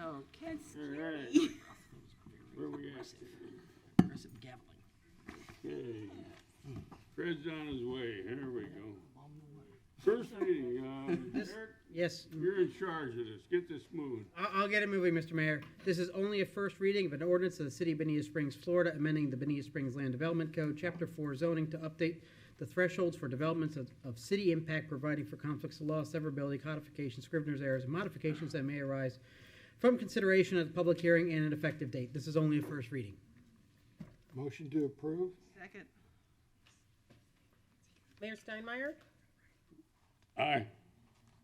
Okay. All right. Where we at? Aggressive gaveling. Okay. Fred's on his way. Here we go. First reading, Eric, Yes, you're in charge of this. Get this moving. I'll get it moving, Mr. Mayor. This is only a first reading of an ordinance of the City of Bonita Springs, Florida, amending the Bonita Springs Land Development Code, Chapter 4 zoning to update the thresholds for developments of city impact, providing for conflicts of law, severability, codification, scrivener's errors, and modifications that may arise from consideration at the public hearing and an effective date. This is only a first reading. Motion to approve? Second. Mayor Steinmeier, Aye.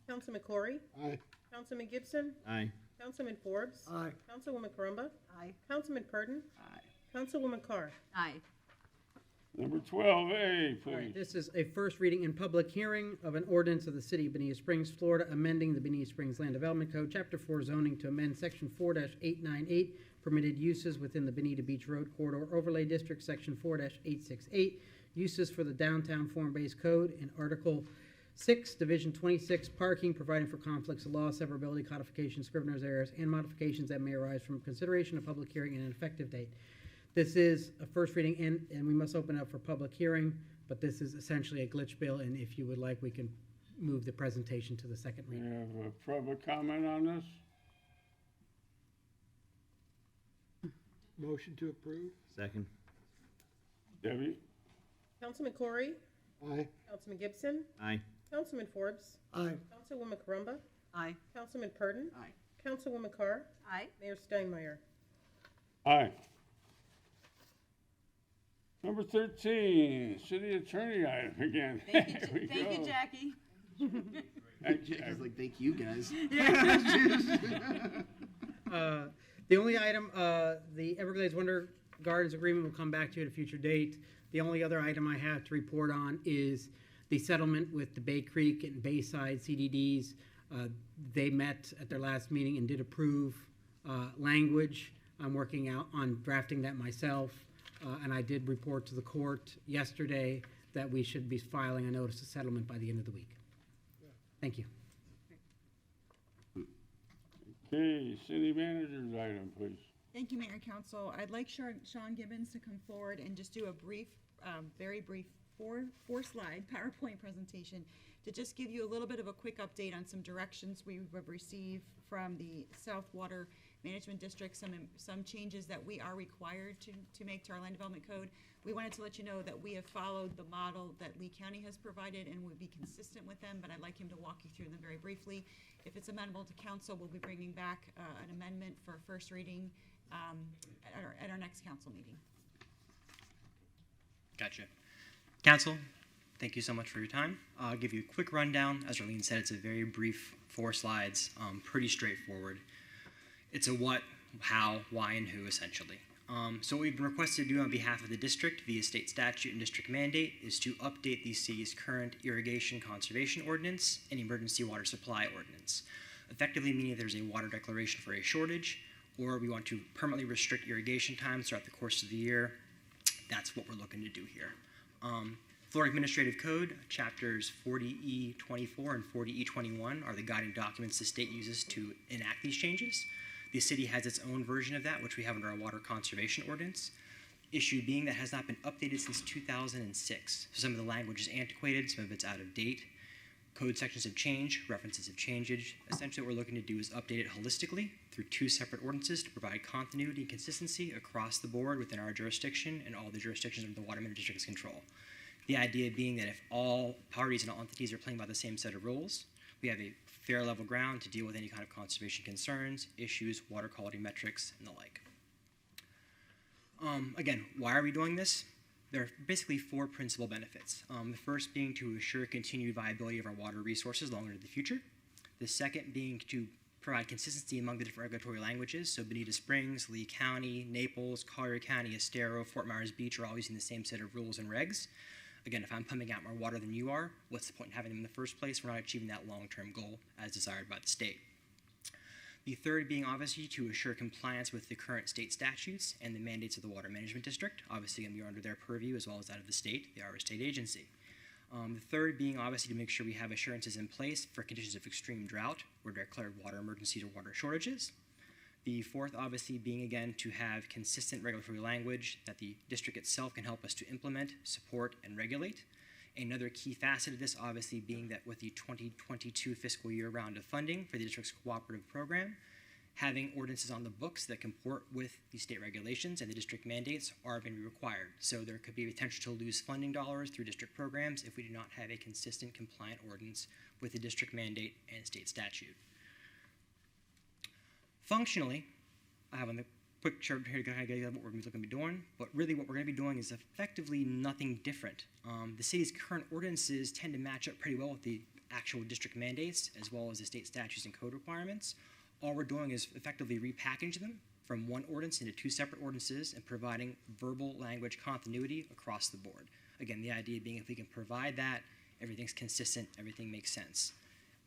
Councilman Corey, Aye. Councilman Gibson, Aye. Councilman Forbes, Aye. Councilwoman Carumba, Aye. Councilman Purdon, Councilwoman Carr. Aye. Number 12A, All right, please. this is a first reading and public hearing of an ordinance of the City of Bonita Springs, Florida, amending the Bonita Springs Land Development Code, Chapter 4 zoning to amend Section 4-898, permitted uses within the Bonita Beach Road Corridor Overlay District, Section 4-868, uses for the downtown form-based code, and Article 6, Division 26, parking, providing for conflicts of law, severability, codification, scrivener's errors, and modifications that may arise from consideration of public hearing and an effective date. This is a first reading, and we must open up for public hearing, but this is essentially a glitch bill, and if you would like, we can move the presentation to the second We reading. have a public comment on this? Motion to approve? Second. Debbie? Councilman Corey, Aye. Councilman Gibson, Aye. Councilman Forbes, Aye. Councilwoman Carumba, Aye. Councilman Purdon, Aye. Councilwoman Carr, Aye. Mayor Steinmeier. Aye. Number 13, city attorney item again. Thank you, Here we thank you, go. Jackie. He's like, thank you guys. The only item, the Everglades Winter Gardens Agreement will come back to you at a future date. The only other item I have to report on is the settlement with the Bay Creek and Bayside CDDs. They met at their last meeting and did approve language. I'm working out on drafting that myself, and I did report to the court yesterday that we should be filing a notice of settlement by the end of the week. Thank you. Okay, city manager's item, please. Thank you, Mayor and Council. I'd like Sean Gibbons to come forward and just do a brief, very brief four-slide PowerPoint presentation to just give you a little bit of a quick update on some directions we have received from the South Water Management District, some changes that we are required to make to our land development code. We wanted to let you know that we have followed the model that Lee County has provided and would be consistent with them, but I'd like him to walk you through them very briefly. If it's amenable to council, we'll be bringing back an amendment for first reading at our next council meeting. Gotcha. Council, thank you so much for your time. I'll give you a quick rundown. As Arlene said, it's a very brief 4 slides, pretty straightforward. It's a what, how, why, and who, essentially. So what we've been requested to do on behalf of the district via state statute and district mandate is to update the city's current irrigation conservation ordinance and emergency water supply ordinance, effectively meaning there's a water declaration for a shortage, or we want to permanently restrict irrigation times throughout the course of the year. That's what we're looking to do here. Florida Administrative Code, chapters 40E24 and 40E21 are the guiding documents the state uses to enact these changes. The city has its own version of that, which we have under our water conservation ordinance. Issue being that has not been updated since 2006. So some of the language is antiquated, some of it's out of date. Code sections have changed, references have changed. Essentially what we're looking to do is update it holistically through 2 separate ordinances to provide continuity and consistency across the board within our jurisdiction and all the jurisdictions under the Water Management District's control. The idea being that if all parties and all entities are playing by the same set of rules, we have a fair level ground to deal with any kind of conservation concerns, issues, water quality metrics, and the like. Again, why are we doing this? There are basically 4 principal benefits. The first being to assure continued viability of our water resources long into the future. The second being to provide consistency among the different regulatory languages. So Bonita Springs, Lee County, Naples, Collier County, Estero, Fort Myers Beach are all using the same set of rules and regs. Again, if I'm pumping out more water than you are, what's the point in having them in the first place? We're not achieving that long-term goal as desired by the state. The third being obviously to assure compliance with the current state statutes and the mandates of the Water Management District. Obviously, we are under their purview as well as that of the state. They are a state agency. The third being obviously to make sure we have assurances in place for conditions of extreme drought or declared water emergencies or water shortages. The fourth, obviously, being again to have consistent regulatory language that the district itself can help us to implement, support, and regulate. Another key facet of this, obviously, being that with the 2022 fiscal year round of funding for the district's cooperative program, having ordinances on the books that comport with the state regulations and the district mandates are going to be required. So there could be potential to lose funding dollars through district programs if we do not have a consistent compliant ordinance with the district mandate and state statute. Functionally, I have on the quick chart here to kind of get what we're going to be doing, but really what we're going to be doing is effectively nothing different. The city's current ordinances tend to match up pretty well with the actual district mandates as well as the state statutes and code requirements. All we're doing is effectively repackage them from one ordinance into two separate ordinances and providing verbal language continuity across the board. Again, the idea being if we can provide that, everything's consistent, everything makes sense.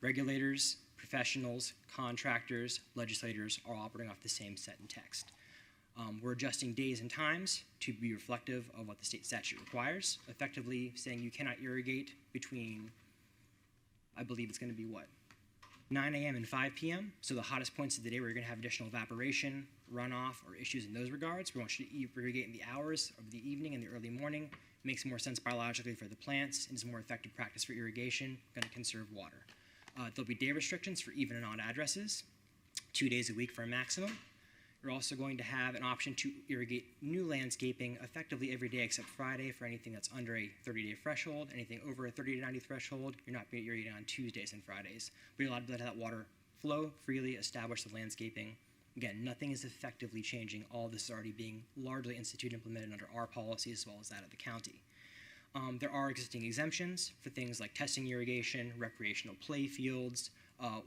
Regulators, professionals, contractors, legislators are operating off the same set and text. We're adjusting days and times to be reflective of what the state statute requires, effectively saying you cannot irrigate between, I believe it's going to be what, 9 a.m. and 5 p.m. So the hottest points of the day where you're going to have additional evaporation, runoff, or issues in those regards. We want you to irrigate in the hours of the evening and the early morning. It makes more sense biologically for the plants and is a more effective practice for irrigation, going to conserve water. There'll be day restrictions for even and odd addresses, 2 days a week for a maximum. You're also going to have an option to irrigate new landscaping effectively every day except Friday for anything that's under a 30-day threshold. Anything over a 30 to 90 threshold, you're not being irrigated on Tuesdays and Fridays. But you're allowed to let that water flow freely, establish the landscaping. Again, nothing is effectively changing. All this is already being largely instituted and implemented under our policy as well as that of the county. There are existing exemptions for things like testing irrigation, recreational play fields,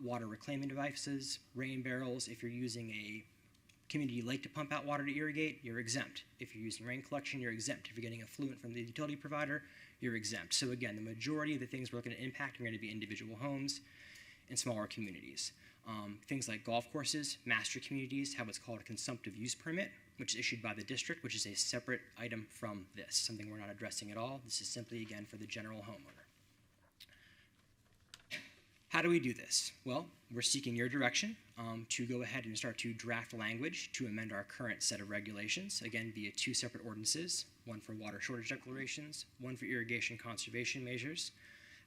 water reclaiming devices, rain barrels. If you're using a community lake to pump out water to irrigate, you're exempt. If you're using rain collection, you're exempt. If you're getting effluent from the utility provider, you're exempt. So again, the majority of the things we're looking at impact are going to be individual homes and smaller communities. Things like golf courses, master communities have what's called a consumptive use permit, which is issued by the district, which is a separate item from this, something we're not addressing at all. This is simply, again, for the general homeowner. How do we do this? Well, we're seeking your direction to go ahead and start to draft language to amend our current set of regulations, again, via two separate ordinances, one for water shortage declarations, one for irrigation conservation measures.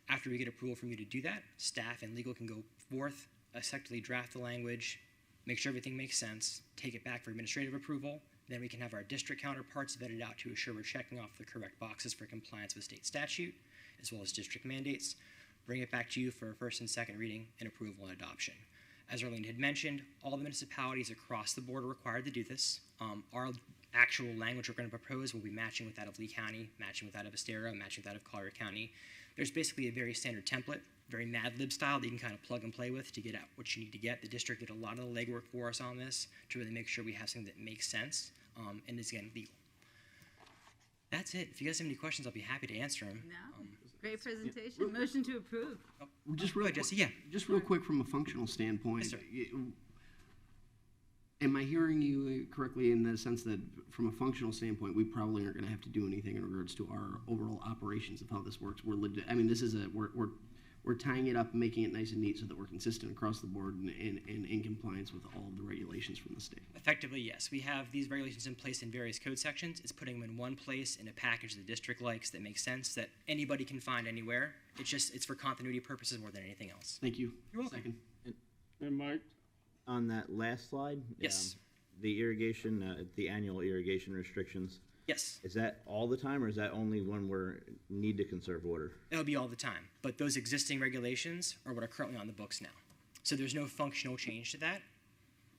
After we get approval from you to do that, staff and legal can go forth, effectively draft the language, make sure everything makes sense, take it back for administrative approval, then we can have our district counterparts vet it out to assure we're checking off the correct boxes for compliance with state statute, as well as district mandates, bring it back to you for a first and second reading and approval and adoption. As Arlene had mentioned, all the municipalities across the board are required to do this. Our actual language we're going to propose will be matching with that of Lee County, matching with that of Estero, matching with that of Collier County. There's basically a very standard template, very Mad Lib style that you can kind of plug and play with to get out what you need to get. The district did a lot of the legwork for us on this to really make sure we have something that makes sense and is, again, legal. That's it. If you guys have any questions, I'll be happy to answer them. No? Great presentation. Motion to approve. Just real quick, Jesse, yeah. Just real quick from a functional standpoint. Yes, sir. Am I hearing you correctly in the sense that from a functional standpoint, we probably aren't going to have to do anything in regards to our overall operations of how this works? We're legit. I mean, this is we're tying it up, making it nice and neat so that we're consistent across the board and in compliance with all of the regulations from the state. Effectively, yes. We have these regulations in place in various code sections. It's putting them in one place in a package the district likes that makes sense, that anybody can find anywhere. It's for continuity purposes more than anything else. Thank you. You're welcome. Second. And Mike? On that last slide, Yes. The irrigation, the annual irrigation restrictions, Yes. is that all the time, or is that only when we need to conserve water? It'll be all the time. But those existing regulations are what are currently on the books now. So there's no functional change to that.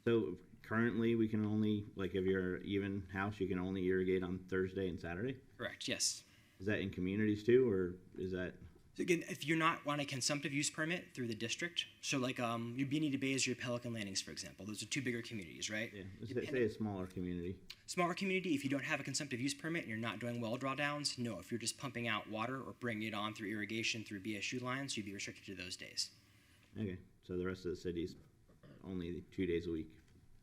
So currently, we can only, like if you're even house, you can only irrigate on Thursday and Saturday? Correct, yes. Is that in communities too, or is that? So again, if you're not on a consumptive use permit through the district, so like your Bonita Bays, your Pelican Landings, for example, those are two bigger communities, right? Yeah, say a smaller community. Smaller community, if you don't have a consumptive use permit and you're not doing well drawdowns, no. If you're just pumping out water or bringing it on through irrigation through BSU lines, you'd be restricted to those days. Okay, so the rest of the city's only 2 days a week.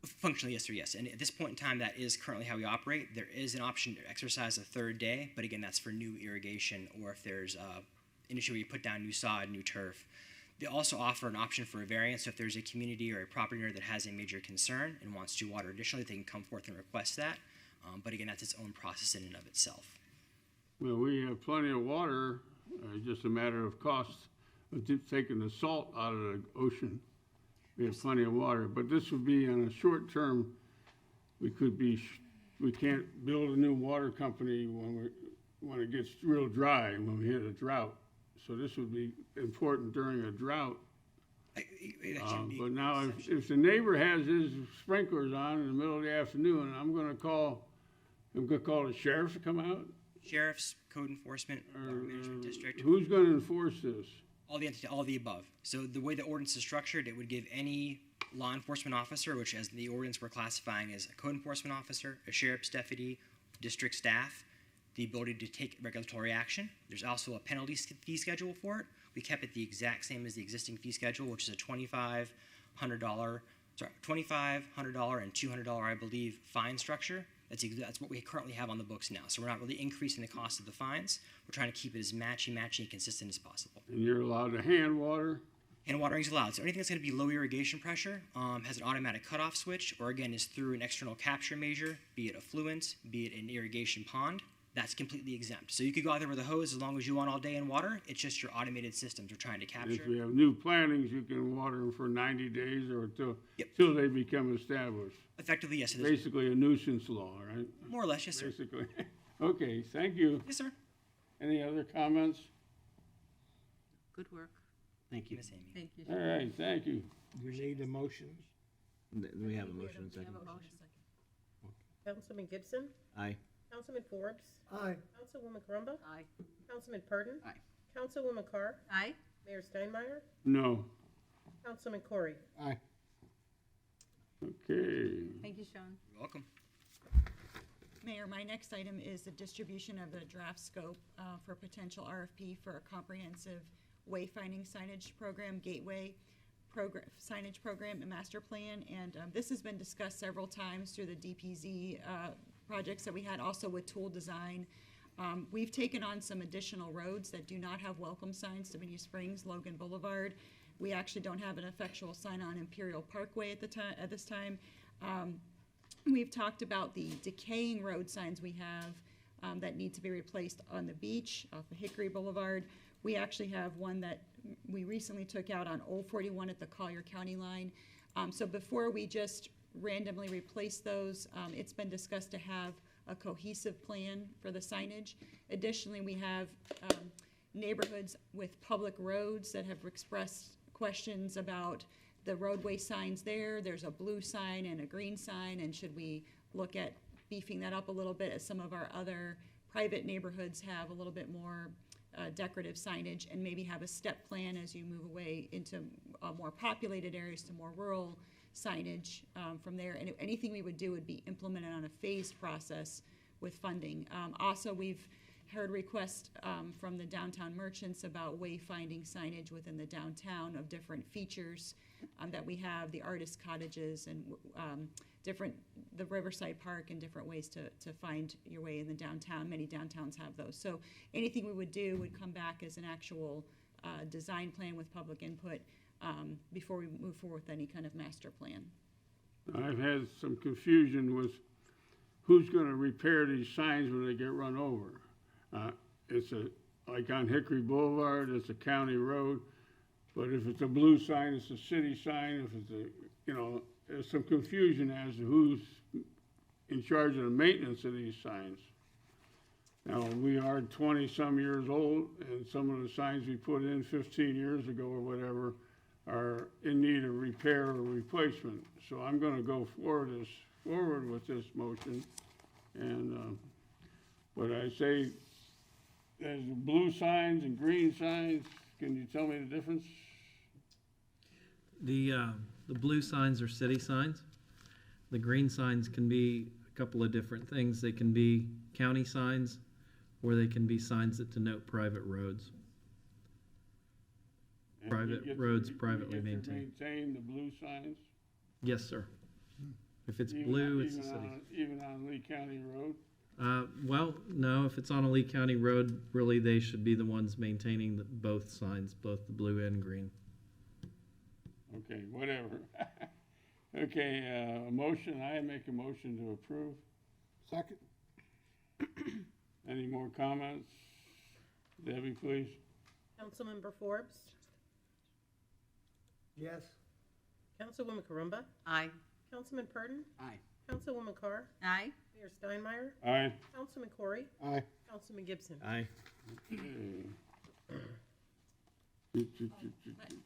Functionally, yes or yes. And at this point in time, that is currently how we operate. There is an option to exercise a third day, but again, that's for new irrigation or if there's an issue where you put down new sod, new turf. They also offer an option for a variance, so if there's a community or a property owner that has a major concern and wants to water additionally, they can come forth and request that. But again, that's its own process in and of itself. Well, we have plenty of water, just a matter of cost of taking the salt out of the ocean. We have plenty of water, but this would be on a short term. We can't build a new water company when it gets real dry, when we hit a drought. So this would be important during a drought. But now if the neighbor has his sprinklers on in the middle of the afternoon, I'm gonna call the sheriff to come out? Sheriff's, code enforcement, water management district. Who's gonna enforce this? All the above. So the way the ordinance is structured, it would give any law enforcement officer, which as the ordinance we're classifying as a code enforcement officer, a sheriff's deputy, district staff, the ability to take regulatory action. There's also a penalty fee schedule for it. We kept it the exact same as the existing fee schedule, which is a $2,500, and $200, I believe, fine structure. That's what we currently have on the books now. So we're not really increasing the cost of the fines. We're trying to keep it as matchy and consistent as possible. And you're allowed to hand water? Hand watering is allowed. So anything that's going to be low irrigation pressure has an automatic cutoff switch, or again is through an external capture measure, be it effluent, be it an irrigation pond. That's completely exempt. So you could go out there with a hose as long as you want all day in water. It's just your automated systems are trying to capture. If you have new plantings, you can water them for 90 days or till they become established. Effectively, yes. It is. Basically a nuisance law, right? More or less, yes, sir. Basically. Okay, thank you. Yes, sir. Any other comments? Good work. Thank you. Miss Amy. Thank you. All right, thank you. We need a motion. We have a motion and second. Councilman Gibson, Aye. Councilman Forbes, Aye. Councilwoman Carumba, Aye. Councilman Purdon, Aye. Councilwoman Carr, Aye. Mayor Steinmeier, No. Councilman Corey. Aye. Okay. Thank you, Sean. You're welcome. Mayor, my next item is the distribution of the draft scope for potential RFP for a comprehensive wayfinding signage program, gateway program, signage program and master plan. And this has been discussed several times through the DPZ projects that we had, also with tool design. We've taken on some additional roads that do not have welcome signs, Dominion Springs, Logan Boulevard. We actually don't have an effectual sign on Imperial Parkway at this time. We've talked about the decaying road signs we have that need to be replaced on the beach off of Hickory Boulevard. We actually have one that we recently took out on Old 41 at the Collier County line. So before we just randomly replace those, it's been discussed to have a cohesive plan for the signage. Additionally, we have neighborhoods with public roads that have expressed questions about the roadway signs there. There's a blue sign and a green sign, and should we look at beefing that up a little bit, as some of our other private neighborhoods have a little bit more decorative signage, and maybe have a step plan as you move away into more populated areas to more rural signage from there. And anything we would do would be implemented on a phased process with funding. Also, we've heard requests from the downtown merchants about wayfinding signage within the downtown of different features that we have, the artist cottages and the Riverside Park, and different ways to find your way in the downtown. Many downtowns have those. So anything we would do would come back as an actual design plan with public input before we move forward with any kind of master plan. I've had some confusion with who's gonna repair these signs when they get run over. It's like on Hickory Boulevard, it's a county road, but if it's a blue sign, it's a city sign. If it's there's some confusion as to who's in charge of the maintenance of these signs. Now, we are 20-some years old, and some of the signs we put in 15 years ago or whatever are in need of repair or replacement. So I'm gonna go forward with this motion, and but I say there's blue signs and green signs. Can you tell me the difference? The blue signs are city signs. The green signs can be a couple of different things. They can be county signs, or they can be signs that denote private roads. And Private roads privately maintained. Maintain the blue signs? Yes, sir. If it's Even blue, on- it's a even city. on- Even on Lee County Road? Well, no, if it's on a Lee County road, really they should be the ones maintaining both signs, both the blue and green. Okay, whatever. Okay, motion, I make a motion to approve. Second? Any more comments? Debbie, please. Councilmember Forbes, Yes. Councilwoman Carumba, Aye. Councilman Purdon, Aye. Councilwoman Carr, Aye. Mayor Steinmeier, Aye. Councilman Corey, Aye. Councilman Gibson. Aye.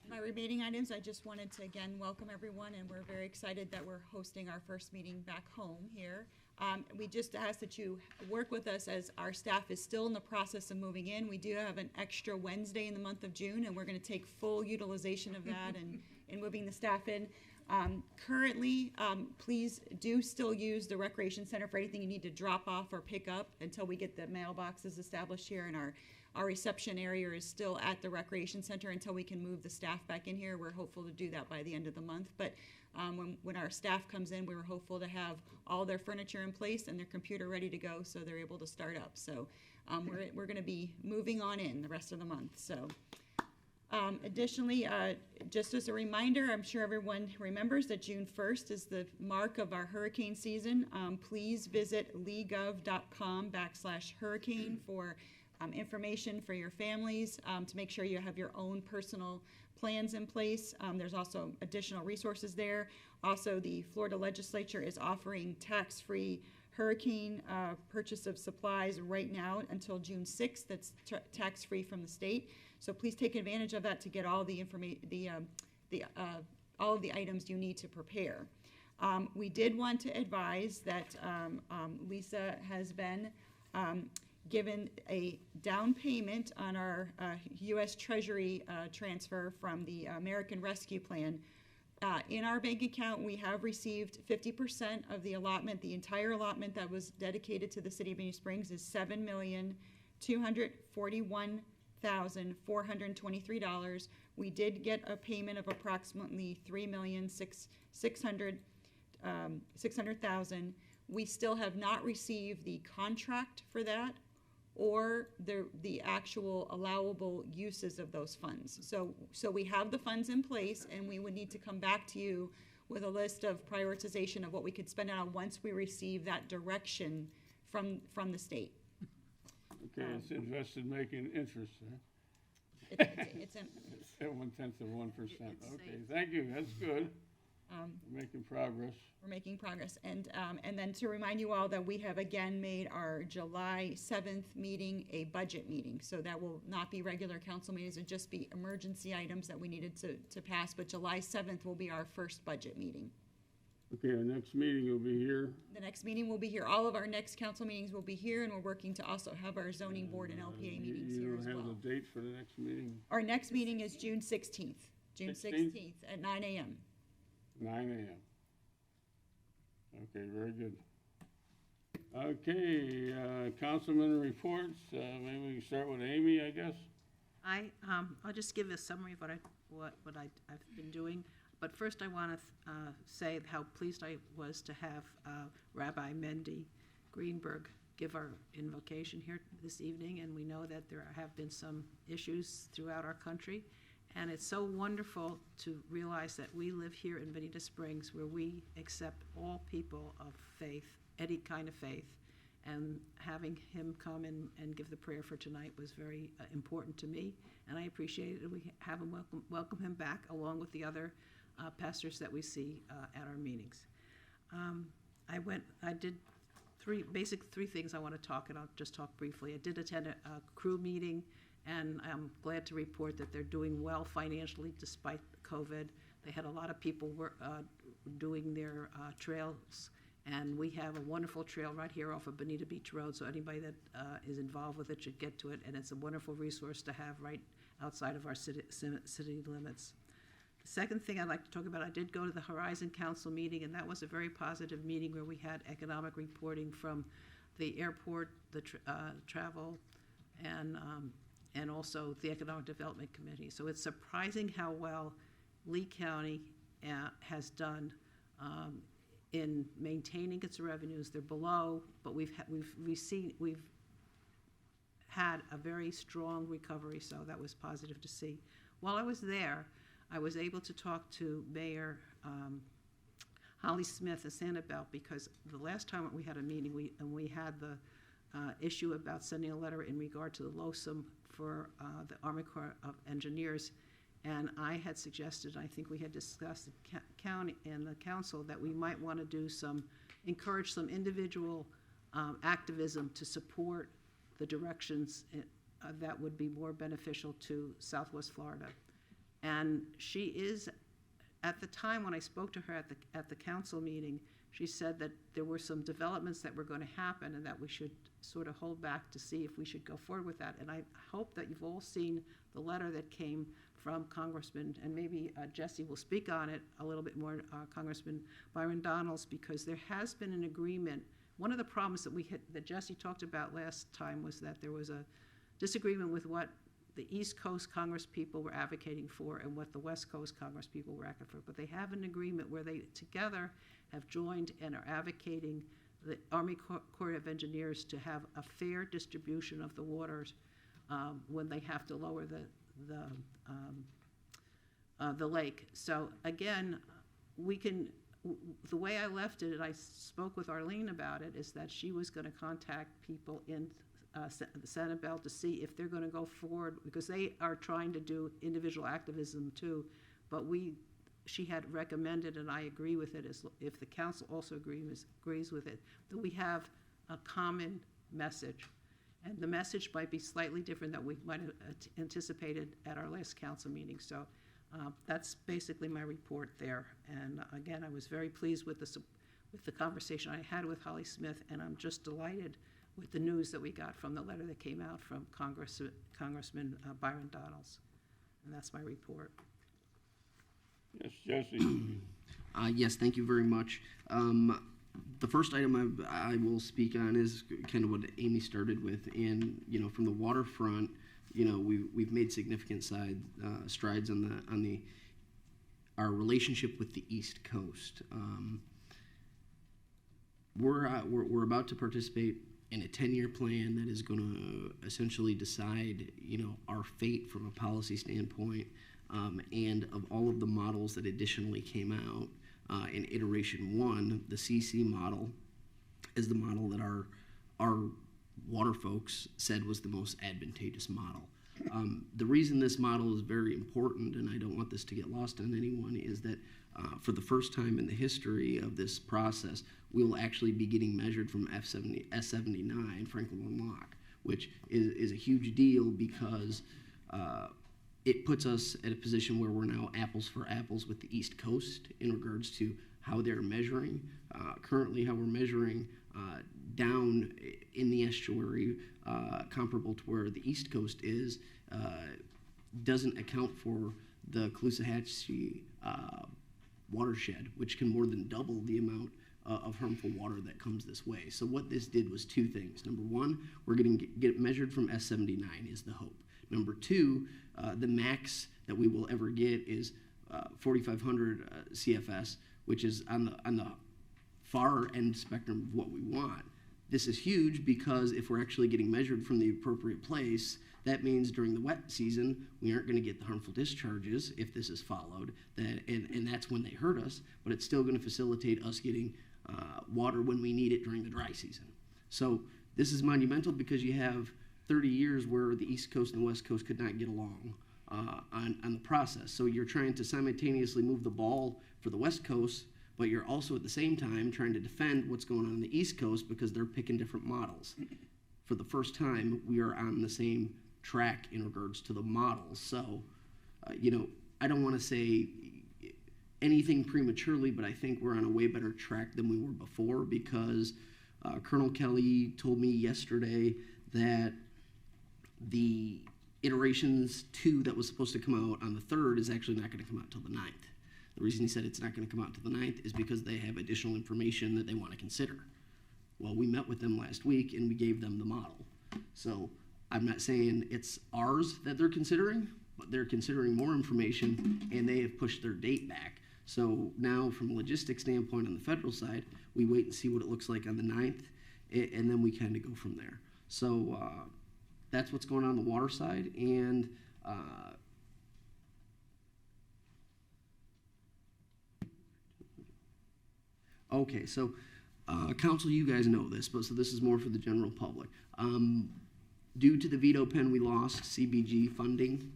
My remaining items, I just wanted to again welcome everyone, and we're very excited that we're hosting our first meeting back home here. We just ask that you work with us as our staff is still in the process of moving in. We do have an extra Wednesday in the month of June, and we're going to take full utilization of that and moving the staff in. Currently, please do still use the Recreation Center for anything you need to drop off or pick up until we get the mailboxes established here, and our reception area is still at the Recreation Center until we can move the staff back in here. We're hopeful to do that by the end of the month, but when our staff comes in, we were hopeful to have all their furniture in place and their computer ready to go so they're able to start up. So we're going to be moving on in the rest of the month. So additionally, just as a reminder, I'm sure everyone remembers that June 1st is the mark of our hurricane season. Please visit legov.com/hurricane for information for your families, to make sure you have your own personal plans in place. There's also additional resources there. Also, the Florida legislature is offering tax-free hurricane purchase of supplies right now until June 6th. That's tax-free from the state. So please take advantage of that to get all the all of the items you need to prepare. We did want to advise that Lisa has been given a down payment on our U.S. Treasury transfer from the American Rescue Plan. In our bank account, we have received 50% of the allotment. The entire allotment that was dedicated to the city of Bonita Springs is $7,241,423. We did get a payment of approximately $3,600,000. We still have not received the contract for that or the actual allowable uses of those funds. So we have the funds in place, and we would need to come back to you with a list of prioritization of what we could spend it on once we receive that direction from the state. Okay, it's invested making interest, huh? It's At 1/10 of 1%. Okay, thank you, that's good. Making progress. We're making progress. And then to remind you all that we have again made our July 7th meeting a budget meeting. So that will not be regular council meetings, it'll just be emergency items that we needed to pass. But July 7th will be our first budget meeting. Okay, our next meeting will be here. The next meeting will be here. All of our next council meetings will be here, and we're working to also have our zoning board and LPA meetings here as You don't well. have the date for the next meeting? Our next meeting is June 16th. June 16th at 9 a.m. 9 a.m. Okay, very good. Okay, councilman reports. Maybe we can start with Amy, I guess. I'll just give a summary of what I've been doing. But first, I want to say how pleased I was to have Rabbi Mendy Greenberg give our invocation here this evening. And we know that there have been some issues throughout our country. And it's so wonderful to realize that we live here in Bonita Springs, where we accept all people of faith, any kind of faith. And having him come and give the prayer for tonight was very important to me. And I appreciate it. We have him welcome him back, along with the other pastors that we see at our meetings. I did three things I want to talk, and I'll just talk briefly. I did attend a crew meeting, and I'm glad to report that they're doing well financially despite COVID. They had a lot of people doing their trails, and we have a wonderful trail right here off of Bonita Beach Road, so anybody that is involved with it should get to it, and it's a wonderful resource to have right outside of our city limits. The second thing I'd like to talk about, I did go to the Horizon Council meeting, and that was a very positive meeting where we had economic reporting from the airport, the travel, and also the Economic Development Committee. So it's surprising how well Lee County has done in maintaining its revenues. They're below, but we've had a very strong recovery, so that was positive to see. While I was there, I was able to talk to Mayor Holly Smith of Sanibel, because the last time we had a meeting, we had the issue about sending a letter in regard to the LOSUM for the Army Corps of Engineers. And I had suggested, I think we had discussed at county and the council, that we might want to encourage some individual activism to support the directions that would be more beneficial to Southwest Florida. And she is, at the time when I spoke to her at the council meeting, she said that there were some developments that were going to happen and that we should sort of hold back to see if we should go forward with that. And I hope that you've all seen the letter that came from Congressman, and maybe Jesse will speak on it a little bit more, Congressman Byron Donalds, because there has been an agreement. One of the problems that Jesse talked about last time was that there was a disagreement with what the East Coast Congress people were advocating for and what the West Coast Congress people were advocating for. But they have an agreement where they together have joined and are advocating the Army Corps of Engineers to have a fair distribution of the waters when they have to lower the lake. So again, the way I left it, and I spoke with Arlene about it, is that she was going to contact people in Sanibel to see if they're going to go forward, because they are trying to do individual activism too. But she had recommended, and I agree with it, if the council also agrees with it, that we have a common message. And the message might be slightly different than we might have anticipated at our last council meeting. So that's basically my report there. And again, I was very pleased with the conversation I had with Holly Smith, and I'm just delighted with the news that we got from the letter that came out from Congressman Byron Donalds. And that's my report. Yes, Jesse. Yes, thank you very much. The first item I will speak on is kind of what Amy started with, and from the waterfront, we've made significant strides on our relationship with the East Coast. We're about to participate in a 10-year plan that is going to essentially decide our fate from a policy standpoint, and of all of the models that additionally came out. In iteration 1, the CC model is the model that our water folks said was the most advantageous model. The reason this model is very important, and I don't want this to get lost on anyone, is that for the first time in the history of this process, we will actually be getting measured from S79, Franklin Lock, which is a huge deal because it puts us at a position where we're now apples for apples with the East Coast in regards to how they're measuring. Currently, how we're measuring down in the estuary, comparable to where the East Coast is, doesn't account for the Caloosahatchee watershed, which can more than double the amount of harmful water that comes this way. So what this did was two things. Number one, we're going to get measured from S79 is the hope. Number two, the max that we will ever get is 4,500 CFS, which is on the far end spectrum of what we want. This is huge because if we're actually getting measured from the appropriate place, that means during the wet season, we aren't going to get the harmful discharges if this is followed, and that's when they hurt us, but it's still going to facilitate us getting water when we need it during the dry season. So this is monumental because you have 30 years where the East Coast and the West Coast could not get along on the process. So you're trying to simultaneously move the ball for the West Coast, but you're also at the same time trying to defend what's going on the East Coast because they're picking different models. For the first time, we are on the same track in regards to the models. So, I don't want to say anything prematurely, but I think we're on a way better track than we were before because Colonel Kelly told me yesterday that the iterations 2 that was supposed to come out on the 3rd is actually not going to come out till the 9th. The reason he said it's not going to come out till the 9th is because they have additional information that they want to consider. Well, we met with them last week and we gave them the model. So I'm not saying it's ours that they're considering, but they're considering more information and they have pushed their date back. So now from a logistics standpoint on the federal side, we wait and see what it looks like on the 9th and then we kind of go from there. So that's what's going on the water side. And Okay, so, council, you guys know this, but so this is more for the general public. Due to the veto pen, we lost CBDG funding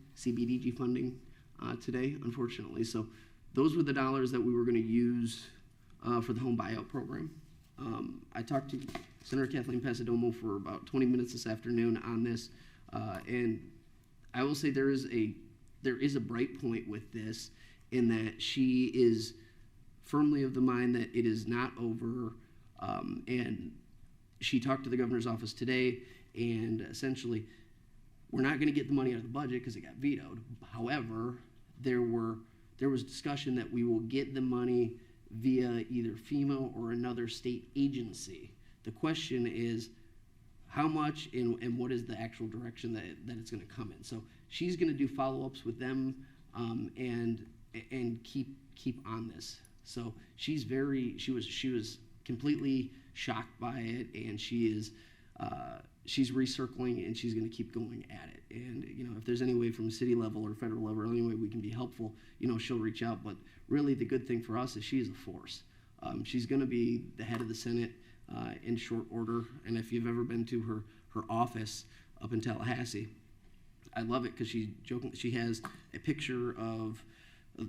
today, unfortunately. So those were the dollars that we were gonna use for the home buyout program. I talked to Senator Kathleen Pasadomo for about 20 minutes this afternoon on this, and I will say there is a bright point with this in that she is firmly of the mind that it is not over, and she talked to the governor's office today, and essentially, we're not going to get the money out of the budget because it got vetoed. However, there was discussion that we will get the money via either FEMA or another state agency. The question is how much and what is the actual direction that it's going to come in. So she's going to do follow-ups with them and keep on this. So she was completely shocked by it, and she's recircling and she's going to keep going at it. And if there's any way from a city level or federal level, or any way we can be helpful, she'll reach out. But really, the good thing for us is she is a force. She's going to be the head of the Senate in short order. And if you've ever been to her office up in Tallahassee, I love it because she has a picture of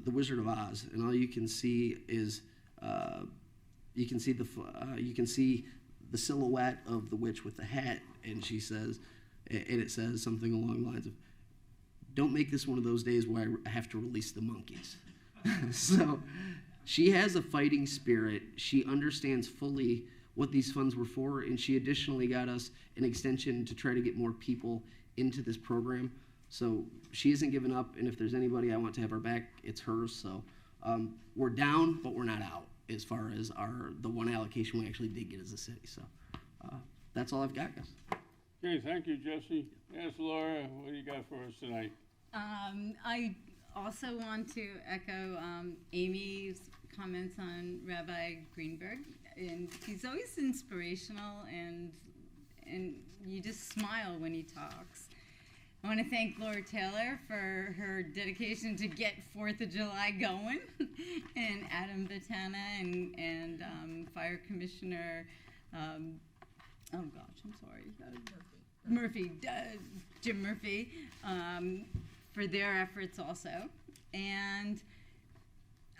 the Wizard of Oz, and all you can see is you can see the silhouette of the witch with the hat, and it says something along the lines of, "Don't make this one of those days where I have to release the monkeys." So she has a fighting spirit. She understands fully what these funds were for, and she additionally got us an extension to try to get more people into this program. So she isn't giving up, and if there's anybody I want to have her back, it's hers. So we're down, but we're not out as far as the one allocation we actually did get as a city. So that's all I've got, guys. Okay, thank you, Jesse. Yes, Laura, what do you got for us tonight? I also want to echo Amy's comments on Rabbi Greenberg, and he's always inspirational, and you just smile when he talks. I want to thank Laura Taylor for her dedication to get 4th of July going, and Adam Batana and Fire Commissioner, oh gosh, I'm sorry, Jim Murphy, for their efforts also. And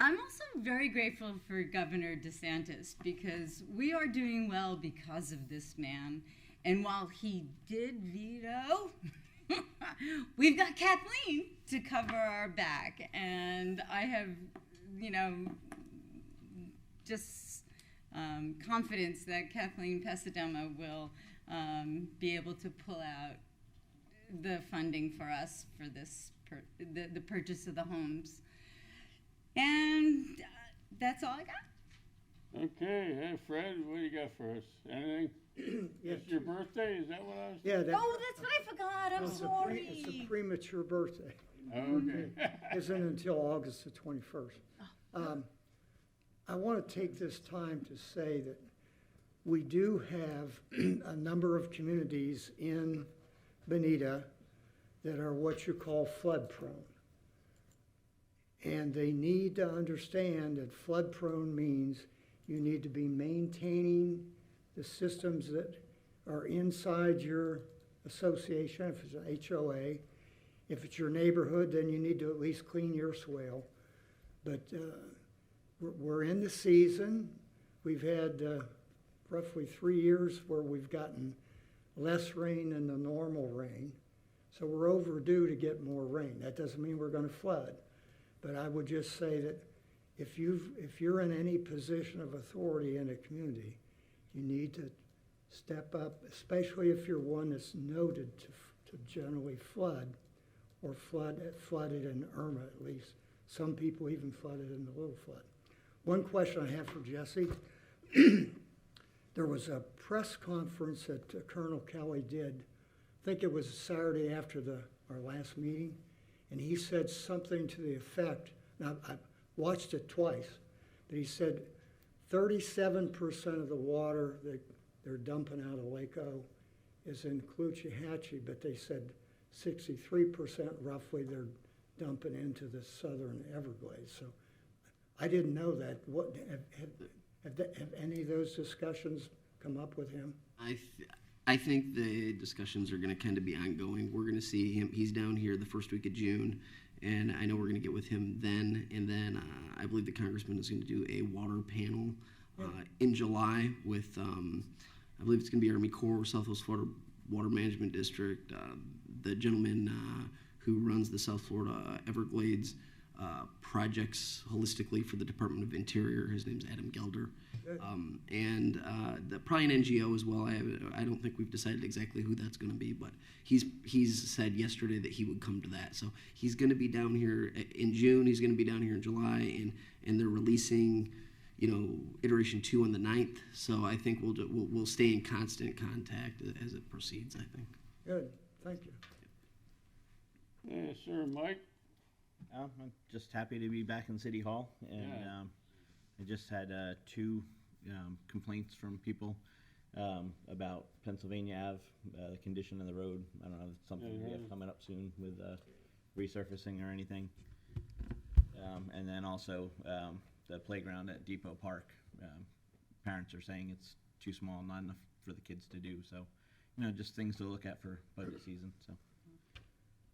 I'm also very grateful for Governor DeSantis, because we are doing well because of this man. And while he did veto, we've got Kathleen to cover our back. And I have, just confidence that Kathleen Pasadema will be able to pull out the funding for us for this, the purchase of the homes. And that's all I got. Okay, hey, Fred, what do you got for us? Anything? It's your birthday? Is that what I was? Yeah. Oh, that's what I forgot. I'm sorry. It's a premature birthday. Oh, okay. Isn't until August the 21st. I want to take this time to say that we do have a number of communities in Bonita that are what you call flood prone. And they need to understand that flood prone means you need to be maintaining the systems that are inside your association, if it's an HOA. If it's your neighborhood, then you need to at least clean your swale. But we're in the season. We've had roughly 3 years where we've gotten less rain than the normal rain. So we're overdue to get more rain. That doesn't mean we're going to flood. But I would just say that if you're in any position of authority in a community, you need to step up, especially if you're one that's noted to generally flood, or flooded in Irma at least. Some people even flooded in the little flood. One question I have for Jesse. There was a press conference that Colonel Kelly did, I think it was Saturday after our last meeting, and he said something to the effect, now I watched it twice, but he said 37% of the water that they're dumping out of Lake O is in Caloosahatchee, but they said 63% roughly they're dumping into the southern Everglades. So I didn't know that. Have any of those discussions come up with him? I think the discussions are going to kind of be ongoing. We're going to see him. He's down here the first week of June, and I know we're going to get with him then. And then I believe the congressman is going to do a water panel in July with, I believe it's going to be Army Corps, Southwest Florida Water Management District. The gentleman who runs the South Florida Everglades projects holistically for the Department of Interior. His name's Adam Gelder. And probably an NGO as well. I don't think we've decided exactly who that's going to be, but he's said yesterday that he would come to that. So he's going to be down here in June. He's going to be down here in July, and they're releasing, iteration 2 on the 9th. So I think we'll stay in constant contact as it proceeds. I think. Good, thank you. Yes, sir, Mike. I'm just happy to be back in City Hall, and Yeah. I just had 2 complaints from people about Pennsylvania Ave, the condition of the road. I don't know if it's something we have coming up soon with resurfacing or anything. And then also the playground at Depot Park. Parents are saying it's too small, not enough for the kids to do. So, just things to look at for budget season. So.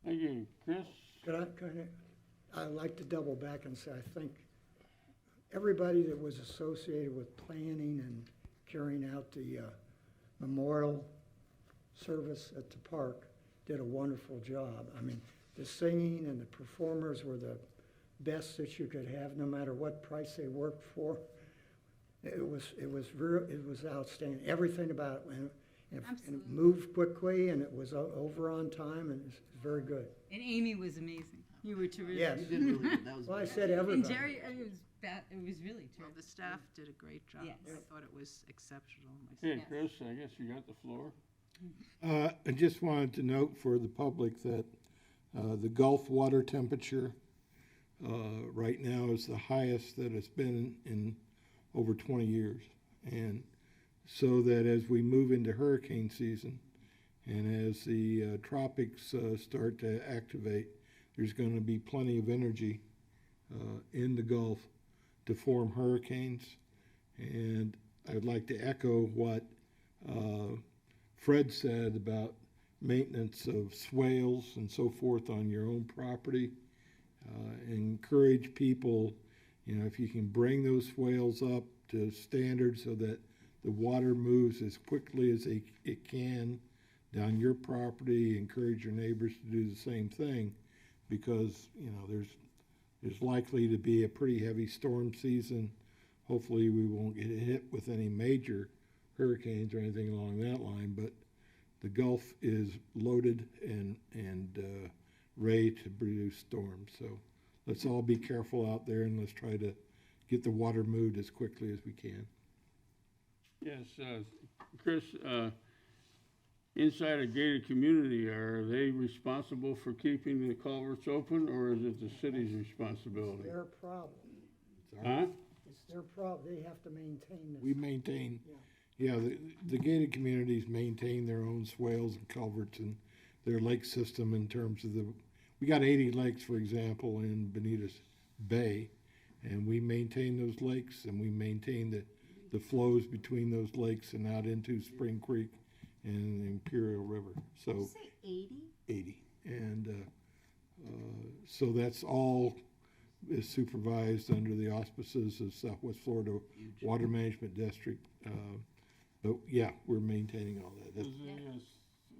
Thank you, Chris. I'd like to double back and say I think everybody that was associated with planning and carrying out the memorial service at the park did a wonderful job. I mean, the singing and the performers were the best that you could have, no matter what price they worked for. It was outstanding. Everything about it, and it moved quickly, and it was over on time, and it's very good. And Amy was amazing. You were terrific. Yes. You did really good. That was Well, I good. said everybody. And Jerry, it was really Well, terrific. the staff did a great job. Yes. I thought it was exceptional myself. Hey, Yes. Chris, I guess you got the floor. I just wanted to note for the public that the Gulf water temperature right now is the highest that it's been in over 20 years. And so that as we move into hurricane season and as the tropics start to activate, there's going to be plenty of energy in the Gulf to form hurricanes. And I'd like to echo what Fred said about maintenance of swales and so forth on your own property. Encourage people, if you can bring those swales up to standard so that the water moves as quickly as it can down your property, encourage your neighbors to do the same thing, because there's likely to be a pretty heavy storm season. Hopefully we won't get hit with any major hurricanes or anything along that line, but the Gulf is loaded and ready to produce storms. So let's all be careful out there, and let's try to get the water moved as quickly as we can. Yes, Chris, inside a gated community, are they responsible for keeping the culverts open, or is it the city's responsibility? It's their problem. Huh? It's their problem. They have to maintain this. We maintain, the gated communities maintain their own swales and culverts and their lake system in terms of we got 80 lakes, for example, in Bonita Bay, and we maintain those lakes, and we maintain the flows between those lakes and out into Spring Creek and the Imperial River. So Did you say 80? 80. And so that's all is supervised under the auspices of Southwest Florida Water Management District. But yeah, we're maintaining all that. This is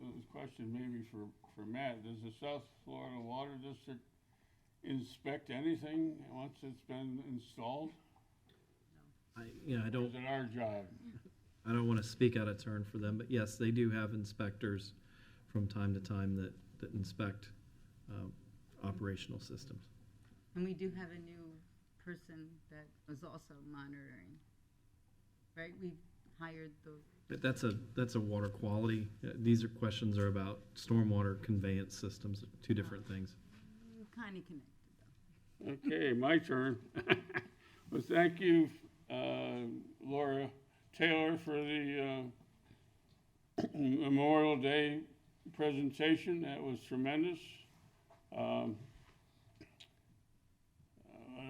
a question maybe for Matt. Does the South Florida Water District inspect anything once it's been installed? I don't. Or is it our job? I don't want to speak out of turn for them, but yes, they do have inspectors from time to time that inspect operational systems. And we do have a new person that was also monitoring, right? We hired the, But that's a water quality. These questions are about stormwater conveyance systems, 2 different things. kind of connected though. Okay, my turn. Well, thank you, Laura Taylor, for the Memorial Day presentation. That was tremendous. What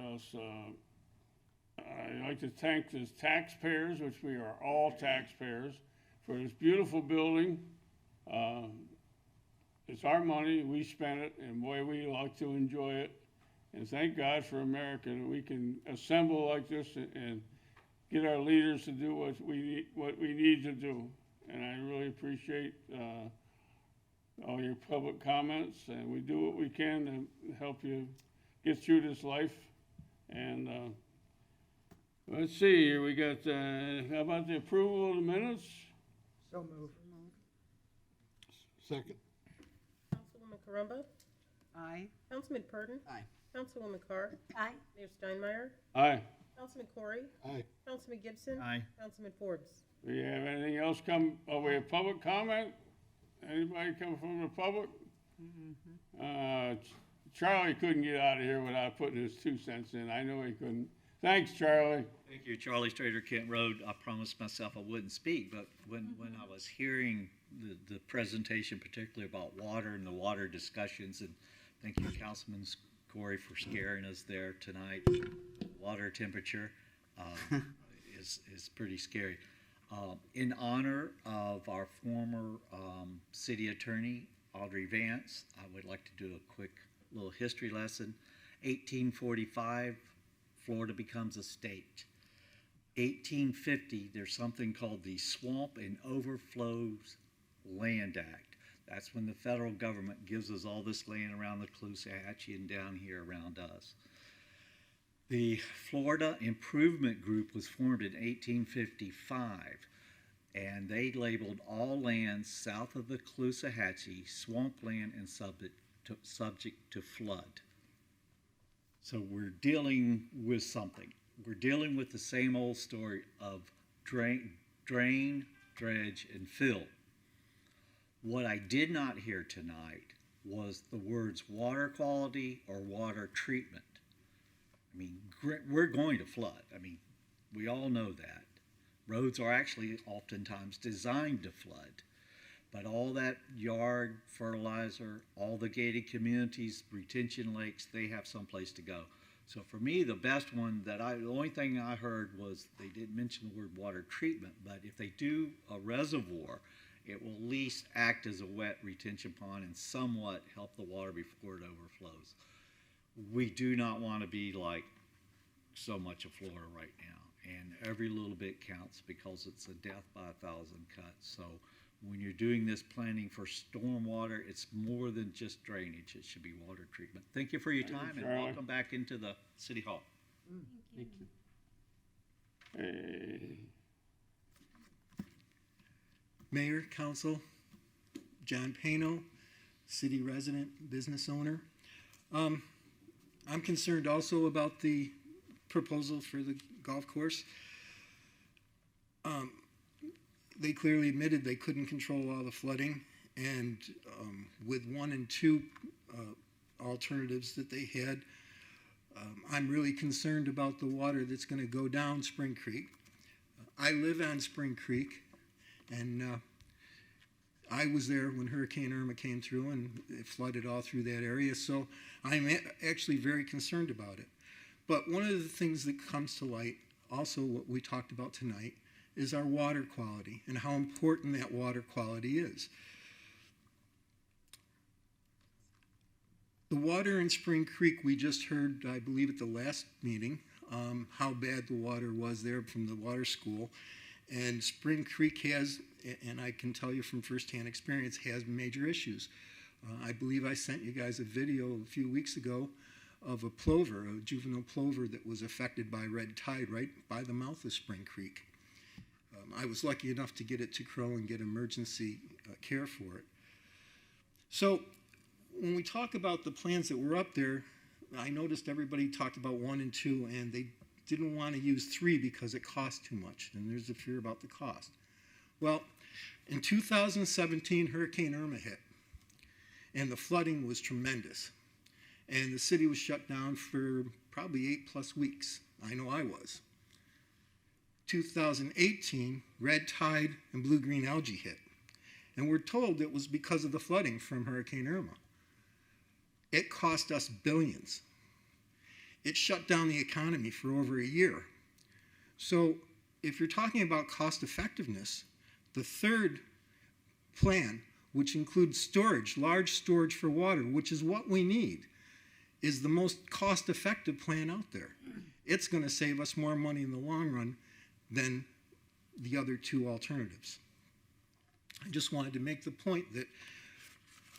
else? I I'd like to thank the taxpayers, which we are all taxpayers, for this beautiful building. It's our money, we spent it, and boy, we like to enjoy it. And thank God for America that we can assemble like this and get our leaders to do what we need to do. And I really appreciate all your public comments, and we do what we can to help you get through this life. And let's see here, we got, how about the approval of the minutes? So move. Second. Councilwoman Carumba? Aye. Councilman Purdon? Aye. Councilwoman Carr? Aye. Mayor Steinmeier? Aye. Councilman Corey? Aye. Councilman Gibson? Aye. Councilman Forbes? Do you have anything else we have public comment? Anybody come from the public? Charlie couldn't get out of here without putting his 2 cents in. I know he couldn't. Thanks, Charlie. Thank you, Charlie Strader, Kent Road. I promised myself I wouldn't speak, but when I was hearing the presentation, particularly about water and the water discussions, and thank you, Councilman Corey, for scaring us there tonight. Water temperature is pretty scary. In honor of our former city attorney, Audrey Vance, I would like to do a quick little history lesson. 1845, Florida becomes a state. 1850, there's something called the Swamp and Overflows Land Act. That's when the federal government gives us all this land around the Caloosahatchee and down here around us. The Florida Improvement Group was formed in 1855, and they labeled all lands south of the Caloosahatchee swampland and subject to flood. So we're dealing with something. We're dealing with the same old story of drain, dredge, and fill. What I did not hear tonight was the words water quality or water treatment. I mean, we're going to flood. I mean, we all know that. Roads are actually oftentimes designed to flood. But all that yard fertilizer, all the gated communities, retention lakes, they have someplace to go. So for me, the best one the only thing I heard was they didn't mention the word water treatment, but if they do a reservoir, it will at least act as a wet retention pond and somewhat help the water before it overflows. We do not want to be like so much of Florida right now, and every little bit counts because it's a death by 1,000 cuts. So when you're doing this planning for stormwater, it's more than just drainage. It should be water treatment. Thank you for your time, and welcome back into the City Hall. Thank you. Mayor, Council, John Pano, city resident, business owner. I'm concerned also about the proposal for the golf course. They clearly admitted they couldn't control all the flooding, and with 1 and 2 alternatives that they had, I'm really concerned about the water that's going to go down Spring Creek. I live on Spring Creek, and I was there when Hurricane Irma came through and it flooded all through that area, so I'm actually very concerned about it. But one of the things that comes to light, also what we talked about tonight, is our water quality and how important that water quality is. The water in Spring Creek, we just heard, I believe at the last meeting, how bad the water was there from the water school. And Spring Creek has, and I can tell you from firsthand experience, has major issues. I believe I sent you guys a video a few weeks ago of a plover, a juvenile plover that was affected by red tide right by the mouth of Spring Creek. I was lucky enough to get it to Crow and get emergency care for it. So when we talk about the plans that were up there, I noticed everybody talked about 1 and 2, and they didn't want to use 3 because it cost too much, and there's a fear about the cost. Well, in 2017, Hurricane Irma hit, and the flooding was tremendous, and the city was shut down for probably 8+ weeks. I know I was. 2018, red tide and blue-green algae hit, and we're told it was because of the flooding from Hurricane Irma. It cost us billions. It shut down the economy for over a year. So if you're talking about cost effectiveness, the third plan, which includes storage, large storage for water, which is what we need, is the most cost effective plan out there. It's going to save us more money in the long run than the other two alternatives. I just wanted to make the point that,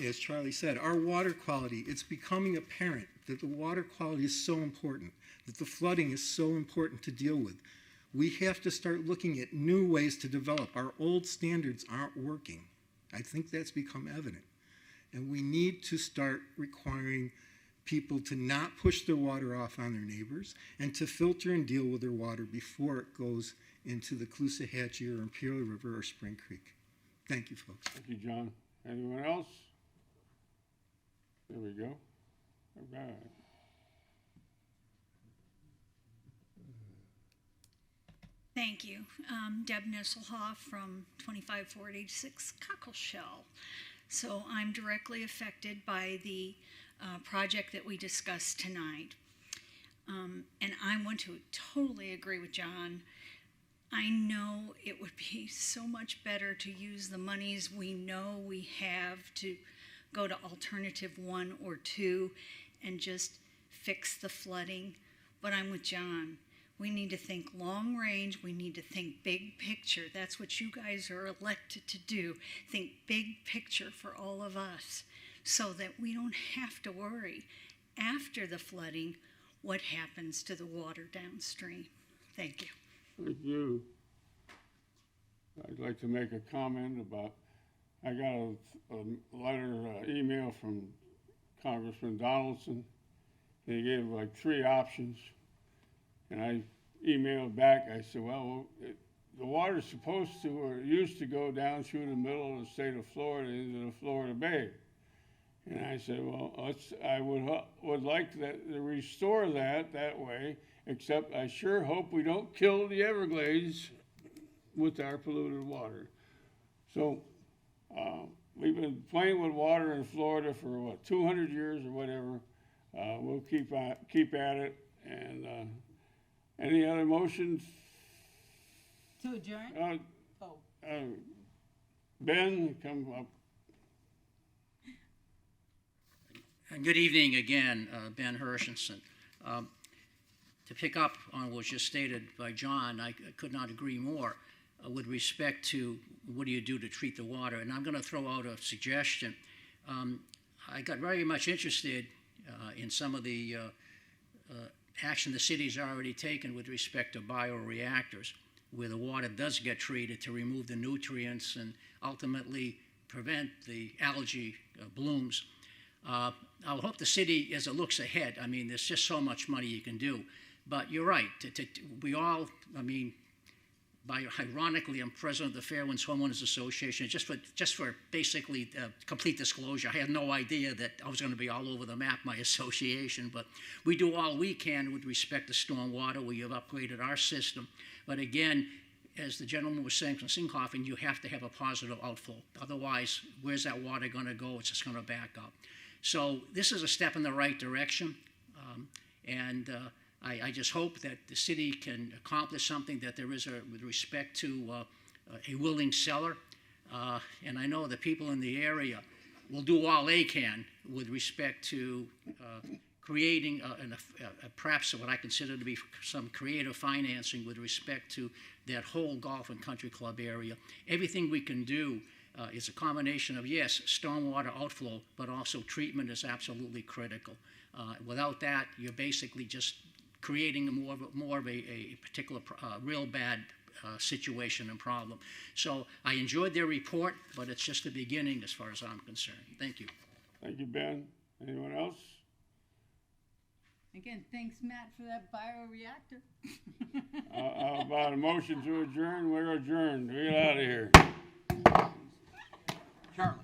as Charlie said, our water quality, it's becoming apparent that the water quality is so important, that the flooding is so important to deal with. We have to start looking at new ways to develop. Our old standards aren't working. I think that's become evident. And we need to start requiring people to not push their water off on their neighbors and to filter and deal with their water before it goes into the Caloosahatchee or Imperial River or Spring Creek. Thank you, folks. Thank you, John. Anyone else? There we go. All right. Thank you. Deb Nesselhoff from 2546 Cockleshell. So I'm directly affected by the project that we discussed tonight. And I want to totally agree with John. I know it would be so much better to use the monies we know we have to go to alternative 1 or 2 and just fix the flooding. But I'm with John. We need to think long range. We need to think big picture. That's what you guys are elected to do. Think big picture for all of us so that we don't have to worry after the flooding what happens to the water downstream. Thank you. Thank you. I'd like to make a comment about, I got a letter, email from Congressman Donaldson. He gave like 3 options. And I emailed back, I said, well, the water's supposed to, or used to go down through the middle of the state of Florida into the Florida Bay. And I said, well, I would like to restore that way, except I sure hope we don't kill the Everglades with our polluted water. So we've been playing with water in Florida for, what, 200 years or whatever. We'll keep at it. And any other motions? To adjourn? Ben, come up. Good evening again, Ben Hershenson. To pick up on what was just stated by John, I could not agree more with respect to what do you do to treat the water. And I'm going to throw out a suggestion. I got very much interested in some of the action the city's already taken with respect to bioreactors, where the water does get treated to remove the nutrients and ultimately prevent the algae blooms. I hope the city, as it looks ahead, I mean, there's just so much money you can do. But you're right. We all, I mean, ironically, I'm president of the Fairwinds Homeowners Association. Just for basically complete disclosure, I had no idea that I was going to be all over the map, my association. But we do all we can with respect to stormwater. We have upgraded our system. But again, as the gentleman was saying from Sinkoffen, you have to have a positive outflow. Otherwise, where's that water going to go? It's just going to back up. So this is a step in the right direction. I just hope that the city can accomplish something, that there is with respect to a willing seller. And I know the people in the area will do all they can with respect to creating perhaps what I consider to be some creative financing with respect to that whole golf and country club area. Everything we can do is a combination of, yes, stormwater outflow, but also treatment is absolutely critical. Without that, you're basically just creating more of a particular real bad situation and problem. So I enjoyed their report, but it's just the beginning as far as I'm concerned. Thank you. Thank you, Ben. Anyone else? Again, thanks, Matt, for that bioreactor. How about a motion to adjourn? We're adjourned. We're out of here. Charlie.